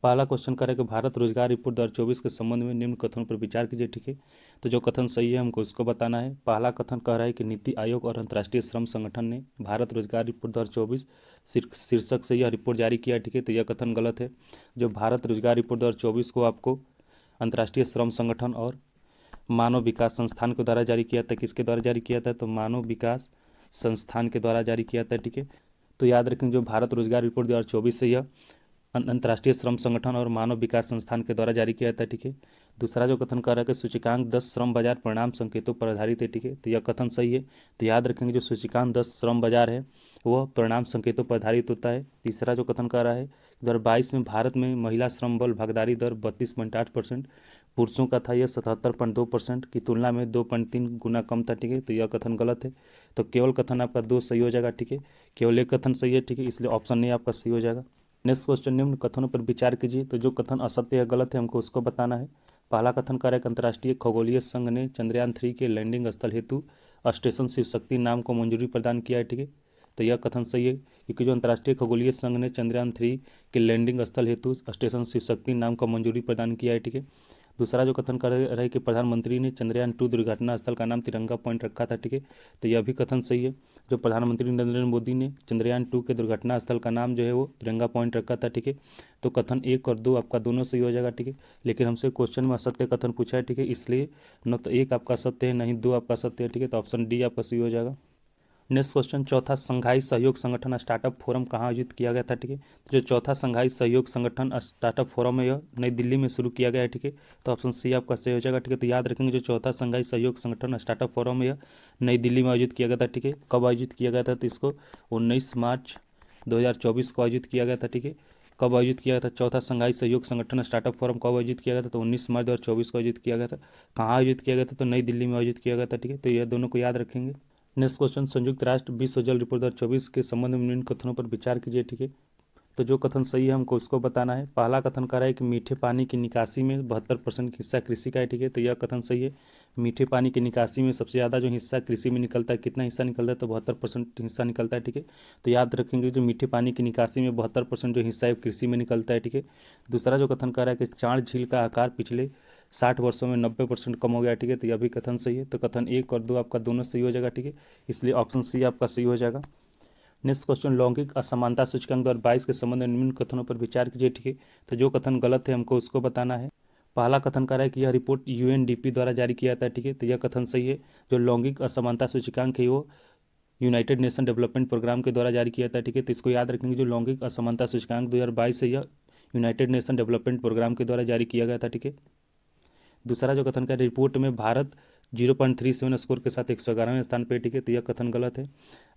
पहला क्वेश्चन करें कि भारत रोजगार रिपोर्ट 2024 के संबंध में निम्न कथनों पर विचार कीजिए। ठीक है, तो जो कथन सही है हमको उसको बताना है। पहला कथन कह रहा है कि नीति आयोग और अंतर्राष्ट्रीय श्रम संगठन ने भारत रोजगार रिपोर्ट 2024 शीर्षक से यह रिपोर्ट जारी किया। ठीक है, तो यह कथन गलत है। जो भारत रोजगार रिपोर्ट 2024 को आपको अंतर्राष्ट्रीय श्रम संगठन और मानव विकास संस्थान के द्वारा जारी किया था। किसके द्वारा जारी किया था? तो मानव विकास संस्थान के द्वारा जारी किया था। ठीक है, तो याद रखें जो भारत रोजगार रिपोर्ट 2024 से यह अंतर्राष्ट्रीय श्रम संगठन और मानव विकास संस्थान के द्वारा जारी किया था। ठीक है, दूसरा जो कथन कर रहा है कि सूचकांक 10 श्रम बाजार परिणाम संकेतों पर आधारित है। ठीक है, तो यह कथन सही है। तो याद रखेंगे जो सूचकांक 10 श्रम बाजार है वह परिणाम संकेतों पर आधारित होता है। तीसरा जो कथन कर रहा है 2022 में भारत में महिला श्रम बल भागीदारी दर 32.8%, पुरुषों का था यह 77.2% की तुलना में 2.3 गुना कम था। ठीक है, तो यह कथन गलत है। तो केवल कथन आपका 2 सही हो जाएगा। ठीक है, केवल एक कथन सही है। ठीक है, इसलिए ऑप्शन नहीं आपका सही हो जाएगा। नेक्स्ट क्वेश्चन, निम्न कथनों पर विचार कीजिए। तो जो कथन असत्य है, गलत है, हमको उसको बताना है। पहला कथन कर अंतर्राष्ट्रीय खगोलीय संघ ने चंद्रयान 3 के लैंडिंग स्थल हेतु स्टेशन शिव शक्ति नाम को मंजूरी प्रदान किया है। ठीक है, तो यह कथन सही है क्योंकि जो अंतर्राष्ट्रीय खगोलीय संघ ने चंद्रयान 3 के लैंडिंग स्थल हेतु स्टेशन शिव शक्ति नाम का मंजूरी प्रदान किया है। ठीक है, दूसरा जो कथन कर रहा है कि प्रधानमंत्री ने चंद्रयान 2 दुर्घटना स्थल का नाम तिरंगा पॉइंट रखा था। ठीक है, तो यह भी कथन सही है। जो प्रधानमंत्री नरेंद्र मोदी ने चंद्रयान 2 के दुर्घटना स्थल का नाम जो है वो तिरंगा पॉइंट रखा था। ठीक है, तो कथन 1 और 2 आपका दोनों सही हो जाएगा। ठीक है, लेकिन हमसे क्वेश्चन में असत्य कथन पूछा है। ठीक है, इसलिए न तो 1 आपका सत्य है, नहीं 2 आपका सत्य है। ठीक है, तो ऑप्शन डी आपका सही हो जाएगा। नेक्स्ट क्वेश्चन, चौथा संघाई सहयोग संगठन स्टार्टअप फोरम कहाँ आयोजित किया गया था? ठीक है, तो जो चौथा संघाई सहयोग संगठन स्टार्टअप फोरम है यह नई दिल्ली में शुरू किया गया है। ठीक है, तो ऑप्शन सी आपका सही हो जाएगा। ठीक है, तो याद रखेंगे जो चौथा संघाई सहयोग संगठन स्टार्टअप फोरम है यह नई दिल्ली में आयोजित किया गया था। ठीक है, कब आयोजित किया गया था? तो इसको 19 मार्च 2024 को आयोजित किया गया था। ठीक है, कब आयोजित किया गया था? चौथा संघाई सहयोग संगठन स्टार्टअप फोरम कब आयोजित किया गया था? तो 19 मार्च 2024 को आयोजित किया गया था। कहाँ आयोजित किया गया था? तो नई दिल्ली में आयोजित किया गया था। ठीक है, तो यह दोनों को याद रखेंगे। नेक्स्ट क्वेश्चन, संयुक्त राष्ट्र विश्व जल रिपोर्ट 2024 के संबंध में निम्न कथनों पर विचार कीजिए। ठीक है, तो जो कथन सही है हमको उसको बताना है। पहला कथन कह रहा है कि मीठे पानी की निकासी में 72% हिस्सा कृषि का है। ठीक है, तो यह कथन सही है। मीठे पानी की निकासी में सबसे ज़्यादा जो हिस्सा कृषि में निकलता है, कितना हिस्सा निकलता है? तो 72% हिस्सा निकलता है। ठीक है, तो याद रखेंगे जो मीठे पानी की निकासी में 72% जो हिस्सा है कृषि में निकलता है। ठीक है, दूसरा जो कथन कह रहा है कि चाण झील का आकार पिछले 60 वर्षों में 90% कम हो गया। ठीक है, तो यह भी कथन सही है। तो कथन 1 और 2 आपका दोनों सही हो जाएगा। ठीक है, इसलिए ऑप्शन सी आपका सही हो जाएगा। नेक्स्ट क्वेश्चन, लैंगिक असमानता सूचकांक 2022 के संबंध में निम्न कथनों पर विचार कीजिए। ठीक है, तो जो कथन गलत है हमको उसको बताना है। पहला कथन कर रहा है कि यह रिपोर्ट यूएनडीपी द्वारा जारी किया था। ठीक है, तो यह कथन सही है। जो लैंगिक असमानता सूचकांक है वो यूनाइटेड नेशन डेवलपमेंट प्रोग्राम के द्वारा जारी किया था। ठीक है, तो इसको याद रखेंगे जो लैंगिक असमानता सूचकांक 2022 है यह यूनाइटेड नेशन डेवलपमेंट प्रोग्राम के द्वारा जारी किया गया था। ठीक है, दूसरा जो कथन का रिपोर्ट में भारत 0.37 स्कोर के साथ 111वें स्थान पे। ठीक है, तो यह कथन गलत है।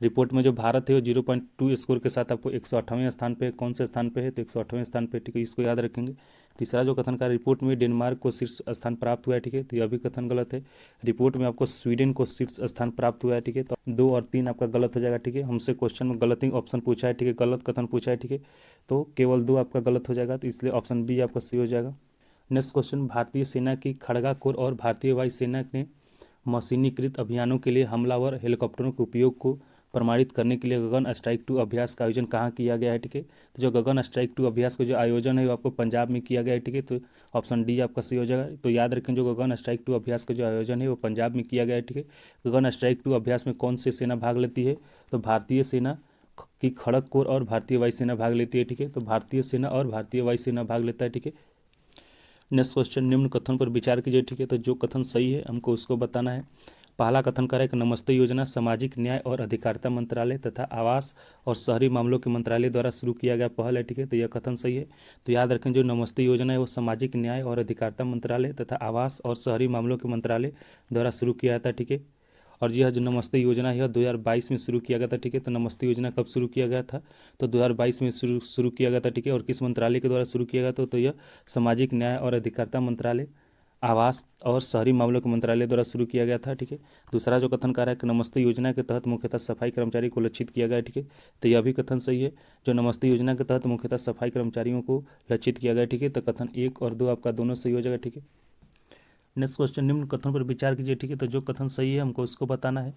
रिपोर्ट में जो भारत है वो 0.2 स्कोर के साथ आपको 108वें स्थान पे, कौन से स्थान पे है? तो 108वें स्थान पे। ठीक है, इसको याद रखेंगे। तीसरा जो कथन का रिपोर्ट में डेनमार्क को शीर्ष स्थान प्राप्त हुआ है। ठीक है, तो यह भी कथन गलत है। रिपोर्ट में आपको स्वीडन को शीर्ष स्थान प्राप्त हुआ है। ठीक है, तो 2 और 3 आपका गलत हो जाएगा। ठीक है, हमसे क्वेश्चन में गलत ही ऑप्शन पूछा है। ठीक है, गलत कथन पूछा है। ठीक है, तो केवल 2 आपका गलत हो जाएगा, तो इसलिए ऑप्शन बी आपका सही हो जाएगा। नेक्स्ट क्वेश्चन, भारतीय सेना की खड़गा कोर और भारतीय वायुसेना ने मशीनीकृत अभियानों के लिए हमलावर हेलीकॉप्टरों के उपयोग को प्रमाणित करने के लिए गगन स्ट्राइक 2 अभ्यास का आयोजन कहाँ किया गया है? ठीक है, तो जो गगन स्ट्राइक 2 अभ्यास का जो आयोजन है वो आपको पंजाब में किया गया है। ठीक है, तो ऑप्शन डी आपका सही हो जाएगा। तो याद रखें जो गगन स्ट्राइक 2 अभ्यास का जो आयोजन है वो पंजाब में किया गया है। ठीक है, गगन स्ट्राइक 2 अभ्यास में कौन सी सेना भाग लेती है? तो भारतीय सेना की खड़ग कोर और भारतीय वायुसेना भाग लेती है। ठीक है, तो भारतीय सेना और भारतीय वायुसेना भाग लेता है। ठीक है, नेक्स्ट क्वेश्चन, निम्न कथन पर विचार कीजिए। ठीक है, तो जो कथन सही है हमको उसको बताना है। पहला कथन कर रहा है कि नमस्ते योजना सामाजिक न्याय और अधिकारिता मंत्रालय तथा आवास और शहरी मामलों के मंत्रालय द्वारा शुरू किया गया पहल है। ठीक है, तो यह कथन सही है। तो याद रखें जो नमस्ते योजना है वो सामाजिक न्याय और अधिकारिता मंत्रालय तथा आवास और शहरी मामलों के मंत्रालय द्वारा शुरू किया था। ठीक है, और यह जो नमस्ते योजना है 2022 में शुरू किया गया था। ठीक है, तो नमस्ते योजना कब शुरू किया गया था? तो 2022 में शुरू किया गया था। ठीक है, और किस मंत्रालय के द्वारा शुरू किया गया था? तो यह सामाजिक न्याय और अधिकारिता मंत्रालय, आवास और शहरी मामलों के मंत्रालय द्वारा शुरू किया गया था। ठीक है, दूसरा जो कथन कर रहा है कि नमस्ते योजना के तहत मुख्यतः सफाई कर्मचारी को लक्षित किया गया। ठीक है, तो यह भी कथन सही है। जो नमस्ते योजना के तहत मुख्यतः सफाई कर्मचारियों को लक्षित किया गया। ठीक है, तो कथन 1 और 2 आपका दोनों सही हो जाएगा। ठीक है, नेक्स्ट क्वेश्चन, निम्न कथन पर विचार कीजिए। ठीक है, तो जो कथन सही है हमको उसको बताना है।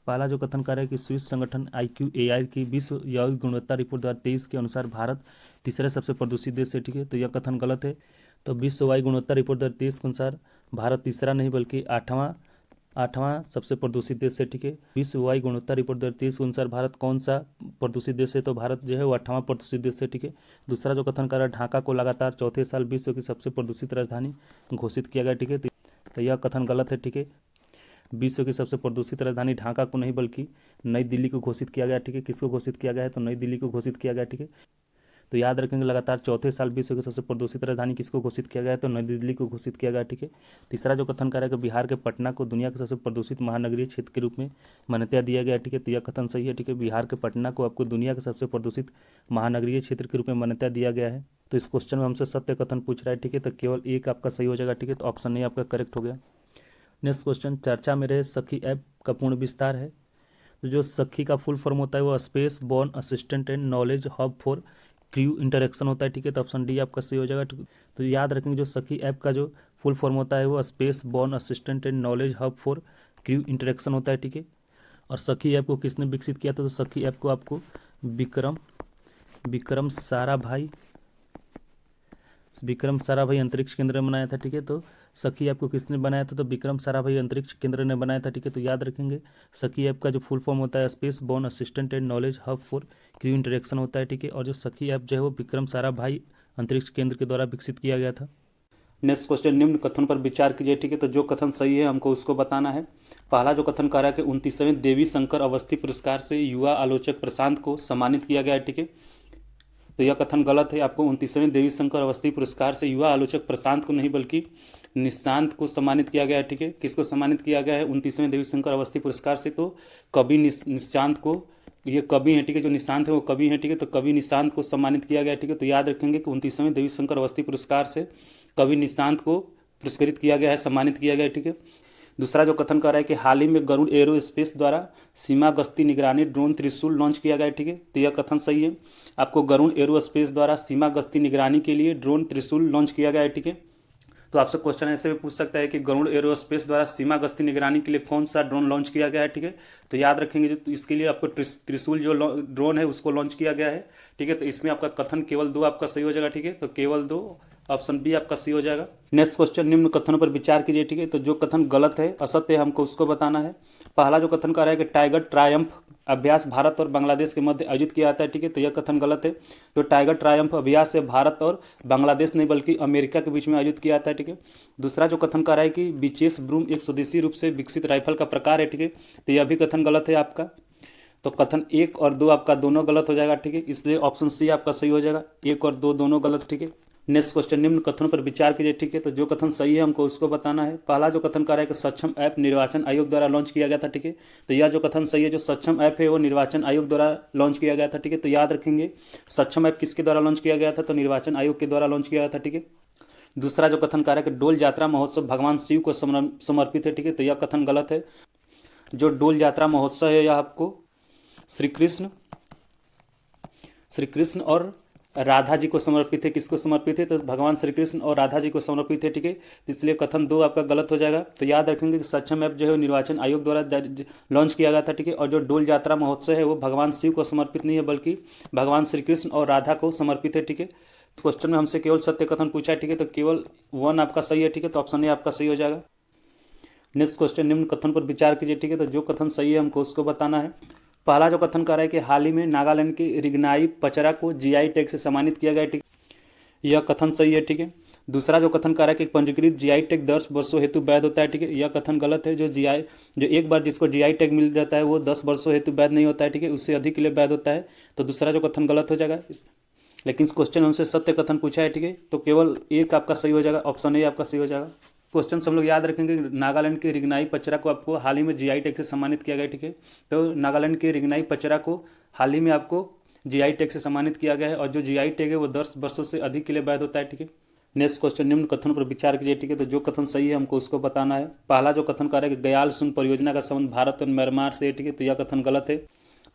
पहला जो कथन कर रहा है कि स्विस संगठन IQAI की विश्व यौगिक गुणवत्ता रिपोर्ट 2023 के अनुसार भारत तीसरे सबसे प्रदूषित देश है, ठीक है। तो यह कथन गलत है। तो विश्व वायु गुणवत्ता रिपोर्ट 2023 के अनुसार भारत तीसरा नहीं बल्कि आठवां सबसे प्रदूषित देश है, ठीक है। विश्व वायु गुणवत्ता रिपोर्ट 2023 के अनुसार भारत कौन सा प्रदूषित देश है? तो भारत जो है वो 8वां प्रदूषित देश है, ठीक है। दूसरा जो कथन कर रहा है, ढाका को लगातार चौथे साल विश्व की सबसे प्रदूषित राजधानी घोषित किया गया, ठीक है। तो यह कथन गलत है, ठीक है। विश्व की सबसे प्रदूषित राजधानी ढाका को नहीं बल्कि नई दिल्ली को घोषित किया गया, ठीक है। किसको घोषित किया गया है? तो नई दिल्ली को घोषित किया गया, ठीक है। तो याद रखेंगे, लगातार चौथे साल विश्व की सबसे प्रदूषित राजधानी किसको घोषित किया गया है? तो नई दिल्ली को घोषित किया गया, ठीक है। तीसरा जो कथन कर रहा है कि बिहार के पटना को दुनिया के सबसे प्रदूषित महानगरीय क्षेत्र के रूप में मान्यता दिया गया, ठीक है। तो यह कथन सही है, ठीक है। बिहार के पटना को आपको दुनिया के सबसे प्रदूषित महानगरीय क्षेत्र के रूप में मान्यता दिया गया है। तो इस क्वेश्चन में हमसे सत्य कथन पूछ रहा है, ठीक है। तो केवल एक आपका सही हो जाएगा, ठीक है। तो ऑप्शन ए आपका करेक्ट हो गया। नेक्स्ट क्वेश्चन, चर्चा में रहे सखी ऐप का पूर्ण विस्तार है। तो जो सखी का फुल फॉर्म होता है वो space borne assistant and knowledge hub for crew interaction होता है, ठीक है। तो ऑप्शन डी आपका सही हो जाएगा, ठीक है। तो याद रखेंगे, जो सखी ऐप का जो फुल फॉर्म होता है वो space borne assistant and knowledge hub for crew interaction होता है, ठीक है। और सखी ऐप को किसने विकसित किया था? तो सखी ऐप को आपको विक्रम साराभाई अंतरिक्ष केंद्र ने बनाया था, ठीक है। तो सखी ऐप को किसने बनाया था? तो विक्रम साराभाई अंतरिक्ष केंद्र ने बनाया था, ठीक है। तो याद रखेंगे, सखी ऐप का जो फुल फॉर्म होता है space borne assistant and knowledge hub for crew interaction होता है, ठीक है। और जो सखी ऐप जो है वो विक्रम साराभाई अंतरिक्ष केंद्र के द्वारा विकसित किया गया था। नेक्स्ट क्वेश्चन, निम्न कथन पर विचार कीजिए, ठीक है। तो जो कथन सही है हमको उसको बताना है। पहला जो कथन कह रहा है कि 29वें देवी शंकर अवस्थी पुरस्कार से युवा आलोचक प्रशांत को सम्मानित किया गया है, ठीक है। तो यह कथन गलत है। आपको 29वें देवी शंकर अवस्थी पुरस्कार से युवा आलोचक प्रशांत को नहीं बल्कि निशांत को सम्मानित किया गया है, ठीक है। किसको सम्मानित किया गया है 29वें देवी शंकर अवस्थी पुरस्कार से? तो कवि निशांत को, ये कवि हैं, ठीक है। जो निशांत है वो कवि हैं, ठीक है। तो कवि निशांत को सम्मानित किया गया है, ठीक है। तो याद रखेंगे कि 29वें देवी शंकर अवस्थी पुरस्कार से कवि निशांत को पुरस्कृत किया गया है, सम्मानित किया गया है, ठीक है। दूसरा जो कथन कर रहा है कि हाल ही में गरुड़ एरोस्पेस द्वारा सीमा गश्ती निगरानी ड्रोन त्रिशूल लॉन्च किया गया है, ठीक है। तो यह कथन सही है। आपको गरुड़ एरोस्पेस द्वारा सीमा गश्ती निगरानी के लिए ड्रोन त्रिशूल लॉन्च किया गया है, ठीक है। तो आपसे क्वेश्चन ऐसे भी पूछ सकता है कि गरुड़ एरोस्पेस द्वारा सीमा गश्ती निगरानी के लिए कौन सा ड्रोन लॉन्च किया गया है, ठीक है। तो याद रखेंगे, जो इसके लिए आपको त्रिशूल जो ड्रोन है उसको लॉन्च किया गया है, ठीक है। तो इसमें आपका कथन केवल 2 आपका सही हो जाएगा, ठीक है। तो केवल 2, ऑप्शन बी आपका सही हो जाएगा। नेक्स्ट क्वेश्चन, निम्न कथनों पर विचार कीजिए, ठीक है। तो जो कथन गलत है, असत्य है, हमको उसको बताना है। पहला जो कथन कर रहा है कि टाइगर ट्रायम्फ अभ्यास भारत और बांग्लादेश के मध्य आयोजित किया जाता है, ठीक है। तो यह कथन गलत है। जो टाइगर ट्रायम्फ अभ्यास है भारत और बांग्लादेश नहीं बल्कि अमेरिका के बीच में आयोजित किया जाता है, ठीक है। दूसरा जो कथन कर रहा है कि विशेष ब्रूम एक स्वदेशी रूप से विकसित राइफल का प्रकार है, ठीक है। तो यह भी कथन गलत है आपका। तो कथन 1 और 2 आपका दोनों गलत हो जाएगा, ठीक है। इसलिए ऑप्शन सी आपका सही हो जाएगा। 1 और 2 दोनों गलत, ठीक है। नेक्स्ट क्वेश्चन, निम्न कथनों पर विचार कीजिए, ठीक है। तो जो कथन सही है हमको उसको बताना है। पहला जो कथन कर रहा है कि सक्षम ऐप निर्वाचन आयोग द्वारा लॉन्च किया गया था, ठीक है। तो यह जो कथन सही है, जो सक्षम ऐप है वो निर्वाचन आयोग द्वारा लॉन्च किया गया था, ठीक है। तो याद रखेंगे, सक्षम ऐप किसके द्वारा लॉन्च किया गया था? तो निर्वाचन आयोग के द्वारा लॉन्च किया गया था, ठीक है। दूसरा जो कथन कर रहा है कि डोल यात्रा महोत्सव भगवान शिव को समर्पित है, ठीक है। तो यह कथन गलत है। जो डोल यात्रा महोत्सव है यह आपको श्री कृष्ण और राधा जी को समर्पित है। किसको समर्पित है? तो भगवान श्री कृष्ण और राधा जी को समर्पित है, ठीक है। इसलिए कथन 2 आपका गलत हो जाएगा। तो याद रखेंगे कि सक्षम ऐप जो है निर्वाचन आयोग द्वारा लॉन्च किया गया था, ठीक है। और जो डोल यात्रा महोत्सव है वो भगवान शिव को समर्पित नहीं है बल्कि भगवान श्री कृष्ण और राधा को समर्पित है, ठीक है। इस क्वेश्चन में हमसे केवल सत्य कथन पूछा है, ठीक है। तो केवल 1 आपका सही है, ठीक है। तो ऑप्शन ए आपका सही हो जाएगा। नेक्स्ट क्वेश्चन, निम्न कथन पर विचार कीजिए, ठीक है। तो जो कथन सही है हमको उसको बताना है। पहला जो कथन कर रहा है कि हाल ही में नागालैंड के रिगनाई पचरा को जीआई टैग से सम्मानित किया गया, ठीक है। यह कथन सही है, ठीक है। दूसरा जो कथन कर रहा है कि पंजीकृत जीआई टैग 10 वर्षों हेतु वैध होता है, ठीक है। यह कथन गलत है। जो एक बार जिसको जीआई टैग मिल जाता है वो 10 वर्षों हेतु वैध नहीं होता है, ठीक है। उससे अधिक के लिए वैध होता है। तो दूसरा जो कथन गलत हो जाएगा। लेकिन इस क्वेश्चन में हमसे सत्य कथन पूछा है, ठीक है। तो केवल 1 आपका सही हो जाएगा। ऑप्शन ए आपका सही हो जाएगा। क्वेश्चन सब लोग याद रखेंगे, नागालैंड के रिगनाई पचरा को आपको हाल ही में जीआई टैग से सम्मानित किया गया, ठीक है। तो नागालैंड के रिगनाई पचरा को हाल ही में आपको जीआई टैग से सम्मानित किया गया है। और जो जीआई टैग है वो 10 वर्षों से अधिक के लिए वैध होता है, ठीक है। नेक्स्ट क्वेश्चन, निम्न कथनों पर विचार कीजिए, ठीक है। तो जो कथन सही है हमको उसको बताना है। पहला जो कथन कर रहा है कि गयाल सुंग परियोजना का संबंध भारत और म्यांमार से, ठीक है। तो यह कथन गलत है।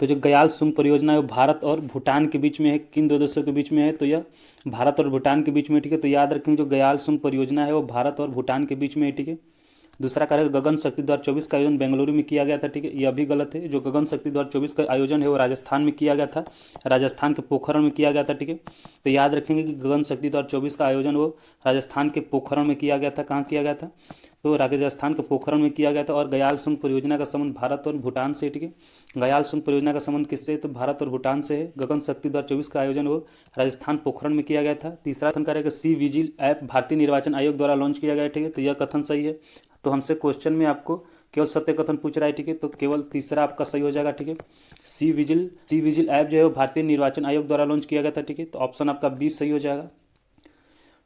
तो जो गयाल सुंग परियोजना है वो भारत और भूटान के बीच में है। किन 2 देशों के बीच में है? तो यह भारत और भूटान के बीच में, ठीक है। तो याद रखेंगे, जो गयाल सुंग परियोजना है वो भारत और भूटान के बीच में है, ठीक है। दूसरा कार्य गगन शक्ति 2024 का आयोजन बेंगलुरु में किया गया था, ठीक है, यह भी गलत है। जो गगन शक्ति 2024 का आयोजन है वो राजस्थान में किया गया था, राजस्थान के पोखरण में किया गया था, ठीक है। तो याद रखेंगे कि गगन शक्ति 2024 का आयोजन वो राजस्थान के पोखरण में किया गया था। कहाँ किया गया था? तो राजस्थान के पोखरण में किया गया था। और गयाल सुंग परियोजना का संबंध भारत और भूटान से, ठीक है। गयाल सुंग परियोजना का संबंध किससे? तो भारत और भूटान से है। गगन शक्ति 2024 का आयोजन वो राजस्थान पोखरण में किया गया था। तीसरा कथन करेगा सी विजिल ऐप भारतीय निर्वाचन आयोग द्वारा लॉन्च किया गया है, ठीक है। तो यह कथन सही है। तो हमसे क्वेश्चन में आपको केवल सत्य कथन पूछ रहा है, ठीक है। तो केवल तीसरा आपका सही हो जाएगा, ठीक है। सी विजिल ऐप जो है वो भारतीय निर्वाचन आयोग द्वारा लॉन्च किया गया था, ठीक है। तो ऑप्शन आपका बी सही हो जाएगा।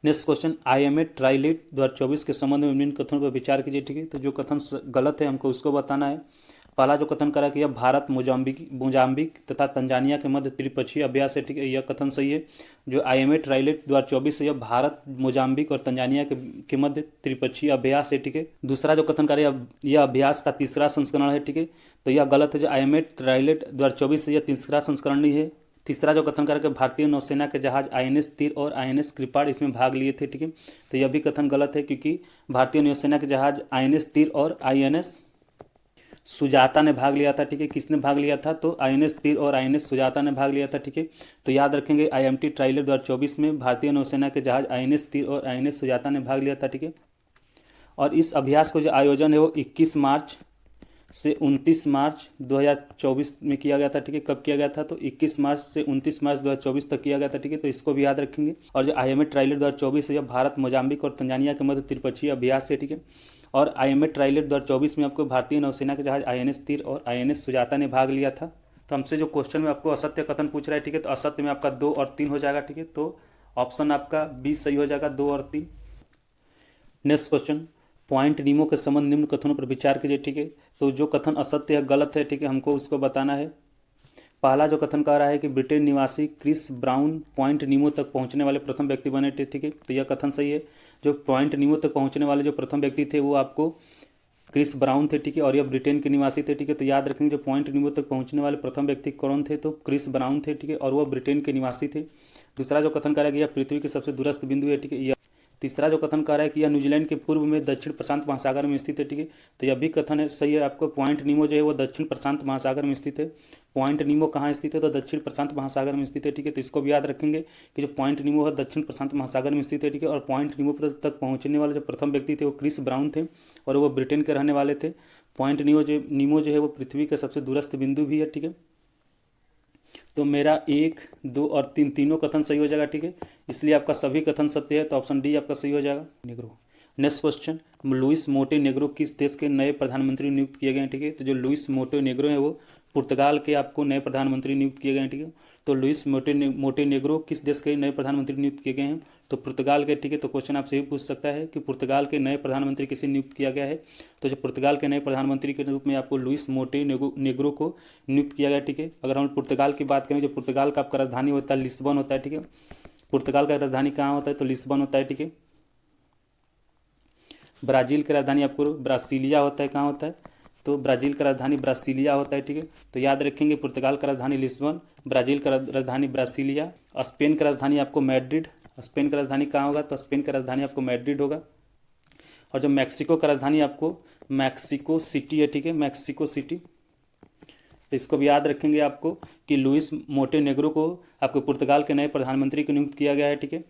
नेक्स्ट क्वेश्चन, IMA ट्राइलेट 2024 के संबंध में निम्न कथनों पर विचार कीजिए, ठीक है। तो जो कथन गलत है हमको उसको बताना है। पहला जो कथन करा कि यह भारत मोजाम्बिक तथा तंजानिया के मध्य त्रिपक्षीय अभ्यास है, ठीक है, यह कथन सही है। जो IMA ट्राइलेट 2024 है यह भारत, मोजाम्बिक और तंजानिया के मध्य त्रिपक्षीय अभ्यास है, ठीक है। दूसरा जो कथन करा यह अभ्यास का तीसरा संस्करण है, ठीक है। तो यह गलत है। जो IMA ट्राइलेट 2024 है यह तीसरा संस्करण नहीं है। तीसरा जो कथन करके भारतीय नौसेना के जहाज INS तीर और INS कृपाण इसमें भाग लिए थे, ठीक है। तो यह भी कथन गलत है, क्योंकि भारतीय नौसेना के जहाज INS तीर और INS सुजाता ने भाग लिया था, ठीक है। किसने भाग लिया था? तो INS तीर और INS सुजाता ने भाग लिया था, ठीक है। तो याद रखेंगे IMT ट्राइलेट 2024 में भारतीय नौसेना के जहाज INS तीर और INS सुजाता ने भाग लिया था, ठीक है। और इस अभ्यास को जो आयोजन है वो 21 मार्च से 29 मार्च 2024 में किया गया था, ठीक है। कब किया गया था? तो 21 मार्च से 29 मार्च 2024 तक किया गया था, ठीक है। तो इसको भी याद रखेंगे। और जो IMA ट्राइलेट 2024 है यह भारत, मोजाम्बिक और तंजानिया के मध्य त्रिपक्षीय अभ्यास है, ठीक है। और IMA ट्राइलेट 2024 में आपको भारतीय नौसेना के जहाज INS तीर और INS सुजाता ने भाग लिया था। तो हमसे जो क्वेश्चन में आपको असत्य कथन पूछ रहा है, ठीक है, तो असत्य में आपका 2 और 3 हो जाएगा, ठीक है। तो ऑप्शन आपका बी सही हो जाएगा, 2 और 3। नेक्स्ट क्वेश्चन, पॉइंट नियमों के संबंध निम्न कथनों पर विचार कीजिए, ठीक है। तो जो कथन असत्य है, गलत है, ठीक है, हमको उसको बताना है। पहला जो कथन कह रहा है कि ब्रिटेन निवासी क्रिस ब्राउन पॉइंट निमो तक पहुंचने वाले प्रथम व्यक्ति बने थे, ठीक है। तो यह कथन सही है। जो पॉइंट निमो तक पहुंचने वाले जो प्रथम व्यक्ति थे वो आपको क्रिस ब्राउन थे, ठीक है। और यह ब्रिटेन के निवासी थे, ठीक है। तो याद रखेंगे जो पॉइंट निमो तक पहुंचने वाले प्रथम व्यक्ति कौन थे? तो क्रिस ब्राउन थे, ठीक है। और वह ब्रिटेन के निवासी थे। दूसरा जो कथन कह रहा है कि यह पृथ्वी के सबसे दूरस्थ बिंदु है, ठीक है। तीसरा जो कथन कह रहा है कि यह न्यूजीलैंड के पूर्व में दक्षिण प्रशांत महासागर में स्थित है, ठीक है। तो यह भी कथन है सही है। आपको पॉइंट निमो जो है वो दक्षिण प्रशांत महासागर में स्थित है। पॉइंट निमो कहाँ स्थित है? तो दक्षिण प्रशांत महासागर में स्थित है, ठीक है। तो इसको भी याद रखेंगे कि जो पॉइंट निमो है दक्षिण प्रशांत महासागर में स्थित है, ठीक है। और पॉइंट निमो तक पहुँचने वाले जो प्रथम व्यक्ति थे वो क्रिस ब्राउन थे और वो ब्रिटेन के रहने वाले थे। पॉइंट निमो जो है वो पृथ्वी के सबसे दूरस्थ बिंदु भी है, ठीक है। तो मेरा 1, 2 और 3 तीनों कथन सही हो जाएगा, ठीक है। इसलिए आपका सभी कथन सत्य है, तो ऑप्शन डी आपका सही हो जाएगा। Negro. Next question, Luis Montenegro किस देश के नए प्रधानमंत्री नियुक्त किए गए हैं, ठीक है। तो जो लुइस मोंटे नेग्रो हैं वो पुर्तगाल के आपको नए प्रधानमंत्री नियुक्त किए गए हैं, ठीक है। तो लुइस मोंटे नेग्रो किस देश के नए प्रधानमंत्री नियुक्त किए गए हैं? तो पुर्तगाल के, ठीक है। तो क्वेश्चन आपसे भी पूछ सकता है कि पुर्तगाल के नए प्रधानमंत्री किसे नियुक्त किया गया है? तो जो पुर्तगाल के नए प्रधानमंत्री के रूप में आपको लुइस मोंटे नेग्रो को नियुक्त किया गया, ठीक है। अगर हम पुर्तगाल की बात करें, जो पुर्तगाल का आपका राजधानी होता है लिस्बन होता है, ठीक है। पुर्तगाल का राजधानी कहाँ होता है? तो लिस्बन होता है, ठीक है। ब्राज़ील की राजधानी आपको ब्रासीलिया होता है, कहाँ होता है? तो ब्राज़ील का राजधानी ब्रासीलिया होता है, ठीक है। तो याद रखेंगे पुर्तगाल का राजधानी लिस्बन, ब्राज़ील का राजधानी ब्रासीलिया। स्पेन का राजधानी आपको मैड्रिड। स्पेन का राजधानी कहाँ होगा? तो स्पेन का राजधानी आपको मैड्रिड होगा। और जो मैक्सिको का राजधानी आपको मैक्सिको सिटी है, ठीक है, मैक्सिको सिटी। तो इसको भी याद रखेंगे आपको कि लुइस मोंटे नेग्रो को आपको पुर्तगाल के नए प्रधानमंत्री को नियुक्त किया गया है, ठीक है।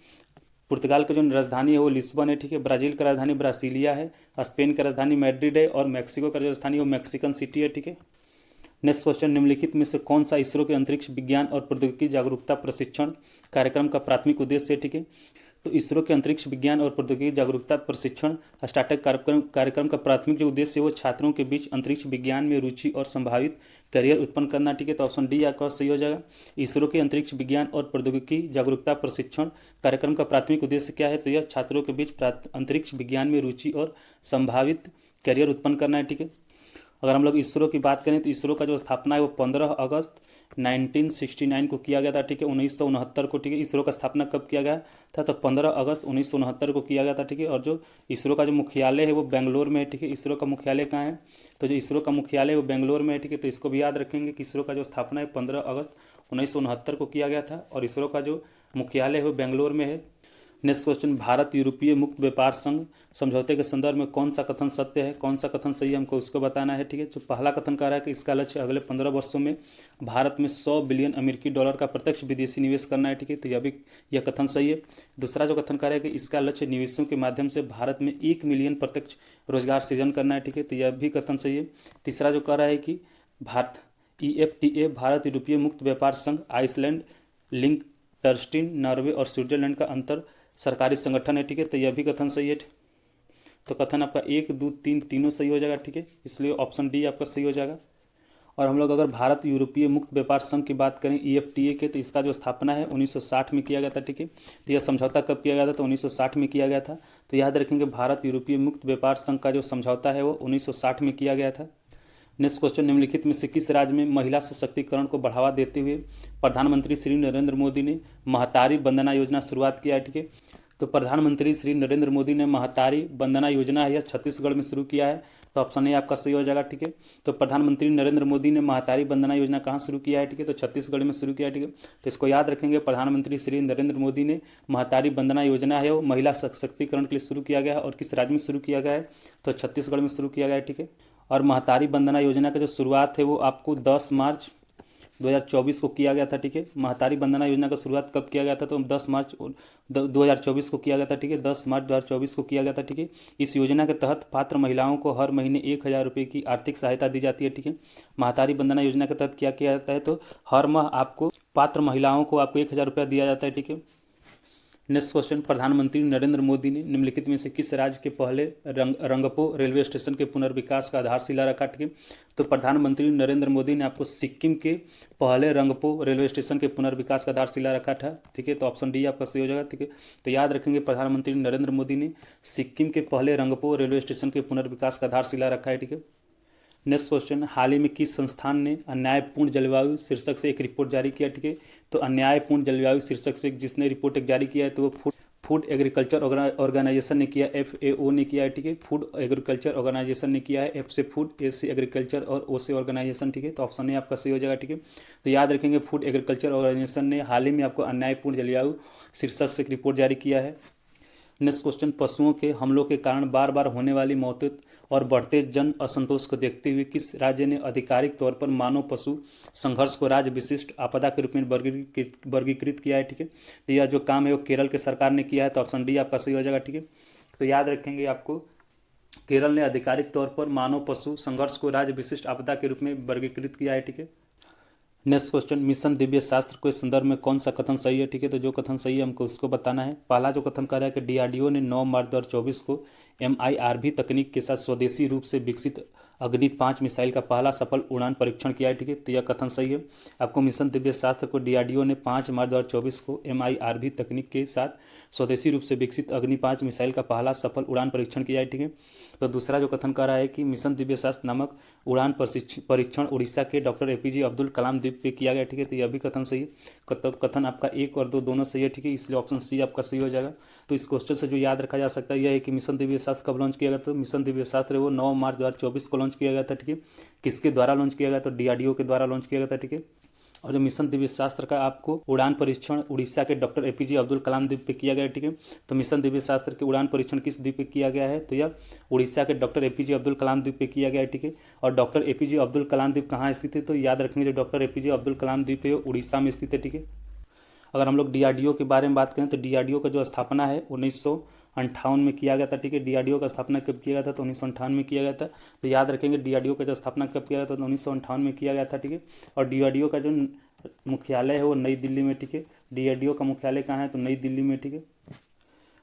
पुर्तगाल का जो राजधानी है वो लिस्बन है, ठीक है। ब्राज़ील का राजधानी ब्रासीलिया है। स्पेन का राजधानी मैड्रिड है। और मैक्सिको का जो राजधानी है वो मैक्सिकन सिटी है, ठीक है। नेक्स्ट क्वेश्चन, निम्नलिखित में से कौन सा इसरो के अंतरिक्ष विज्ञान और प्रौद्योगिकी जागरूकता प्रशिक्षण कार्यक्रम का प्राथमिक उद्देश्य है, ठीक है। तो इसरो के अंतरिक्ष विज्ञान और प्रौद्योगिकी जागरूकता प्रशिक्षण स्टार्टअप कार्यक्रम का प्राथमिक जो उद्देश्य है वो छात्रों के बीच अंतरिक्ष विज्ञान में रुचि और संभावित करियर उत्पन्न करना, ठीक है। तो ऑप्शन डी आपका सही हो जाएगा। इसरो के अंतरिक्ष विज्ञान और प्रौद्योगिकी जागरूकता प्रशिक्षण कार्यक्रम का प्राथमिक उद्देश्य क्या है? तो यह छात्रों के बीच अंतरिक्ष विज्ञान में रुचि और संभावित करियर उत्पन्न करना है, ठीक है। अगर हम लोग इसरो की बात करें तो इसरो का जो स्थापना है वो 15 अगस्त 1969 को किया गया था, ठीक है, 1969 को, ठीक है। इसरो का स्थापना कब किया गया था? तो 15 अगस्त 1969 को किया गया था, ठीक है। और जो इसरो का जो मुख्यालय है वो बेंगलोर में है, ठीक है। इसरो का मुख्यालय कहाँ है? तो जो इसरो का मुख्यालय है वो बेंगलोर में है, ठीक है। तो इसको भी याद रखेंगे कि इसरो का जो स्थापना है 15 अगस्त 1969 को किया गया था और इसरो का जो मुख्यालय है वो बेंगलोर में है। नेक्स्ट क्वेश्चन, भारत यूरोपीय मुक्त व्यापार संघ समझौते के संदर्भ में कौन सा कथन सत्य है, कौन सा कथन सही है, हमको उसको बताना है। ठीक है, जो पहला कथन कह रहा है कि इसका लक्ष्य अगले 15 वर्षों में भारत में 100 बिलियन अमेरिकी डॉलर का प्रत्यक्ष विदेशी निवेश करना है। ठीक है, तो यह कथन सही है। दूसरा जो कथन कह रहा है कि इसका लक्ष्य निवेशों के माध्यम से भारत में 1 मिलियन प्रत्यक्ष रोजगार सृजन करना है। ठीक है, तो यह भी कथन सही है। तीसरा जो कह रहा है कि भारत EFTA भारत यूरोपीय मुक्त व्यापार संघ, आइसलैंड, लिंकटर्स्टीन, नॉर्वे और स्विट्जरलैंड का अंतर सरकारी संगठन है। ठीक है, तो यह भी कथन सही है। तो कथन आपका 1, 2, 3 तीनों सही हो जाएगा। ठीक है, इसलिए ऑप्शन डी आपका सही हो जाएगा। और हम लोग अगर भारत यूरोपीय मुक्त व्यापार संघ की बात करें EFTA के, तो इसका जो स्थापना है 1960 में किया गया था। ठीक है, तो यह समझौता कब किया गया था, तो 1960 में किया गया था। तो याद रखेंगे भारत यूरोपीय मुक्त व्यापार संघ का जो समझौता है वो 1960 में किया गया था। नेक्स्ट क्वेश्चन, निम्नलिखित में से किस राज्य में महिला सशक्तिकरण को बढ़ावा देते हुए प्रधानमंत्री श्री नरेंद्र मोदी ने महतारी वंदना योजना शुरुआत किया है। ठीक है, तो प्रधानमंत्री श्री नरेंद्र मोदी ने महतारी वंदना योजना है यह छत्तीसगढ़ में शुरू किया है। तो ऑप्शन ए आपका सही हो जाएगा। ठीक है, तो प्रधानमंत्री नरेंद्र मोदी ने महतारी वंदना योजना कहाँ शुरू किया है? ठीक है, तो छत्तीसगढ़ में शुरू किया है। ठीक है, तो इसको याद रखेंगे, प्रधानमंत्री श्री नरेंद्र मोदी ने महतारी वंदना योजना है वो महिला सशक्तिकरण के लिए शुरू किया गया है। और किस राज्य में शुरू किया गया है? तो छत्तीसगढ़ में शुरू किया गया है। ठीक है, और महतारी वंदना योजना का जो शुरुआत है वो आपको 10 मार्च 2024 को किया गया था। ठीक है, महतारी वंदना योजना का शुरुआत कब किया गया था? तो 10 मार्च 2024 को किया गया था। ठीक है, 10 मार्च 2024 को किया गया था। ठीक है, इस योजना के तहत पात्र महिलाओं को हर महीने 1,000 रुपये की आर्थिक सहायता दी जाती है। ठीक है, महतारी वंदना योजना के तहत क्या किया जाता है? तो हर माह आपको पात्र महिलाओं को आपको 1,000 रुपया दिया जाता है। ठीक है, नेक्स्ट क्वेश्चन, प्रधानमंत्री नरेंद्र मोदी ने निम्नलिखित में से किस राज्य के पहले रंगपो रेलवे स्टेशन के पुनर्विकास का आधारशिला रखा? ठीक है, तो प्रधानमंत्री नरेंद्र मोदी ने आपको सिक्किम के पहले रंगपो रेलवे स्टेशन के पुनर्विकास का आधारशिला रखा था। ठीक है, तो ऑप्शन डी आपका सही हो जाएगा। ठीक है, तो याद रखेंगे प्रधानमंत्री नरेंद्र मोदी ने सिक्किम के पहले रंगपो रेलवे स्टेशन के पुनर्विकास का आधारशिला रखा है। ठीक है, नेक्स्ट क्वेश्चन, हाल ही में किस संस्थान ने अन्यायपूर्ण जलवायु शीर्षक से एक रिपोर्ट जारी किया? ठीक है, तो अन्यायपूर्ण जलवायु शीर्षक से जिसने रिपोर्ट एक जारी किया है तो वो फूड एग्रीकल्चर ऑर्गेनाइजेशन ने किया, FAO ने किया है। ठीक है, फूड एग्रीकल्चर ऑर्गेनाइजेशन ने किया है, F से फूड, A से एग्रीकल्चर और O से ऑर्गेनाइजेशन। ठीक है, तो ऑप्शन ए आपका सही हो जाएगा। ठीक है, तो याद रखेंगे फूड एग्रीकल्चर ऑर्गेनाइजेशन ने हाल ही में आपको अन्यायपूर्ण जलवायु शीर्षक से एक रिपोर्ट जारी किया है। नेक्स्ट क्वेश्चन, पशुओं के हमलों के कारण बार बार होने वाली मौतें और बढ़ते जन असंतोष को देखते हुए किस राज्य ने आधिकारिक तौर पर मानव पशु संघर्ष को राज्य विशिष्ट आपदा के रूप में वर्गीकृत किया है? ठीक है, तो यह जो काम है वो केरल के सरकार ने किया है। तो ऑप्शन डी आपका सही हो जाएगा। ठीक है, तो याद रखेंगे आपको केरल ने आधिकारिक तौर पर मानव पशु संघर्ष को राज्य विशिष्ट आपदा के रूप में वर्गीकृत किया है। ठीक है, नेक्स्ट क्वेश्चन, मिशन दिव्य शास्त्र के संदर्भ में कौन सा कथन सही है? ठीक है, तो जो कथन सही है हमको उसको बताना है। पहला जो कथन कह रहा है कि DRDO ने 9 मार्च 2024 को MIRV तकनीक के साथ स्वदेशी रूप से विकसित अग्नि 5 मिसाइल का पहला सफल उड़ान परीक्षण किया है। ठीक है, तो यह कथन सही है। आपको मिशन दिव्य शास्त्र को DRDO ने 5 मार्च 2024 को MIRV तकनीक के साथ स्वदेशी रूप से विकसित अग्नि 5 मिसाइल का पहला सफल उड़ान परीक्षण किया है। ठीक है, तो दूसरा जो कथन कह रहा है कि मिशन दिव्य शास्त्र नामक उड़ान परीक्षण उड़ीसा के डॉक्टर APJ अब्दुल कलाम द्वीप पे किया गया। ठीक है, तो यह भी कथन सही है। कथन आपका 1 और 2 दोनों सही है। ठीक है, इसलिए ऑप्शन सी आपका सही हो जाएगा। तो इस क्वेश्चन से जो याद रखा जा सकता है यह है कि मिशन दिव्य शास्त्र कब लॉन्च किया गया? तो मिशन दिव्य शास्त्र वो 9 मार्च 2024 को लॉन्च किया गया था। ठीक है, किसके द्वारा लॉन्च किया गया? तो DRDO के द्वारा लॉन्च किया गया था। ठीक है, और जो मिशन दिव्य शास्त्र का आपको उड़ान परीक्षण उड़ीसा के डॉक्टर APJ अब्दुल कलाम द्वीप पे किया गया है। ठीक है, तो मिशन दिव्य शास्त्र के उड़ान परीक्षण किस द्वीप पे किया गया है? तो यह उड़ीसा के डॉक्टर APJ अब्दुल कलाम द्वीप पे किया गया है। ठीक है, और डॉक्टर APJ अब्दुल कलाम द्वीप कहाँ स्थित है? तो याद रखेंगे जो डॉक्टर APJ अब्दुल कलाम द्वीप है उड़ीसा में स्थित है। ठीक है, अगर हम लोग DRDO के बारे में बात करें तो DRDO का जो स्थापना है 1958 में किया गया था। ठीक है, DRDO का स्थापना कब किया गया था? तो 1958 में किया गया था। तो याद रखेंगे DRDO का जो स्थापना कब किया गया था? तो 1958 में किया गया था। ठीक है, और DRDO का जो मुख्यालय है वो नई दिल्ली में। ठीक है, DRDO का मुख्यालय कहाँ है? तो नई दिल्ली में। ठीक है,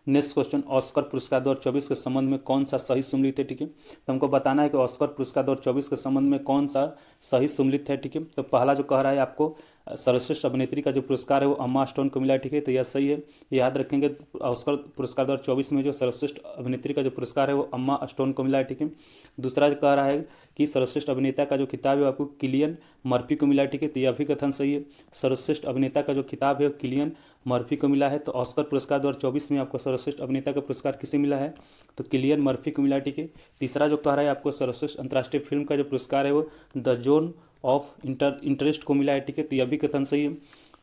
नेक्स्ट क्वेश्चन, ऑस्कर पुरस्कार 2024 के संबंध में कौन सा सही सुमेलित है? ठीक है, तो हमको बताना है कि ऑस्कर पुरस्कार 2024 के संबंध में कौन सा सही सुमेलित है। ठीक है, तो पहला जो कह रहा है आपको सर्वश्रेष्ठ अभिनेत्री का जो पुरस्कार है वो अम्मा स्टोन को मिला है। ठीक है, तो यह सही है। याद रखेंगे ऑस्कर पुरस्कार 2024 में जो सर्वश्रेष्ठ अभिनेत्री का जो पुरस्कार है वो अम्मा स्टोन को मिला है। ठीक है, दूसरा जो कह रहा है कि सर्वश्रेष्ठ अभिनेता का जो खिताब है आपको किलियन मर्फी को मिला है। ठीक है, तो यह भी कथन सही है। सर्वश्रेष्ठ अभिनेता का जो खिताब है वो किलियन मर्फी को मिला है। तो ऑस्कर पुरस्कार 2024 में आपको सर्वश्रेष्ठ अभिनेता का पुरस्कार किसे मिला है? तो किलियन मर्फी को मिला है। ठीक है, तीसरा जो कह रहा है आपको सर्वश्रेष्ठ अंतर्राष्ट्रीय फिल्म का जो पुरस्कार है वो द जोन ऑफ इंटरेस्ट को मिला है। ठीक है, तो यह भी कथन सही है।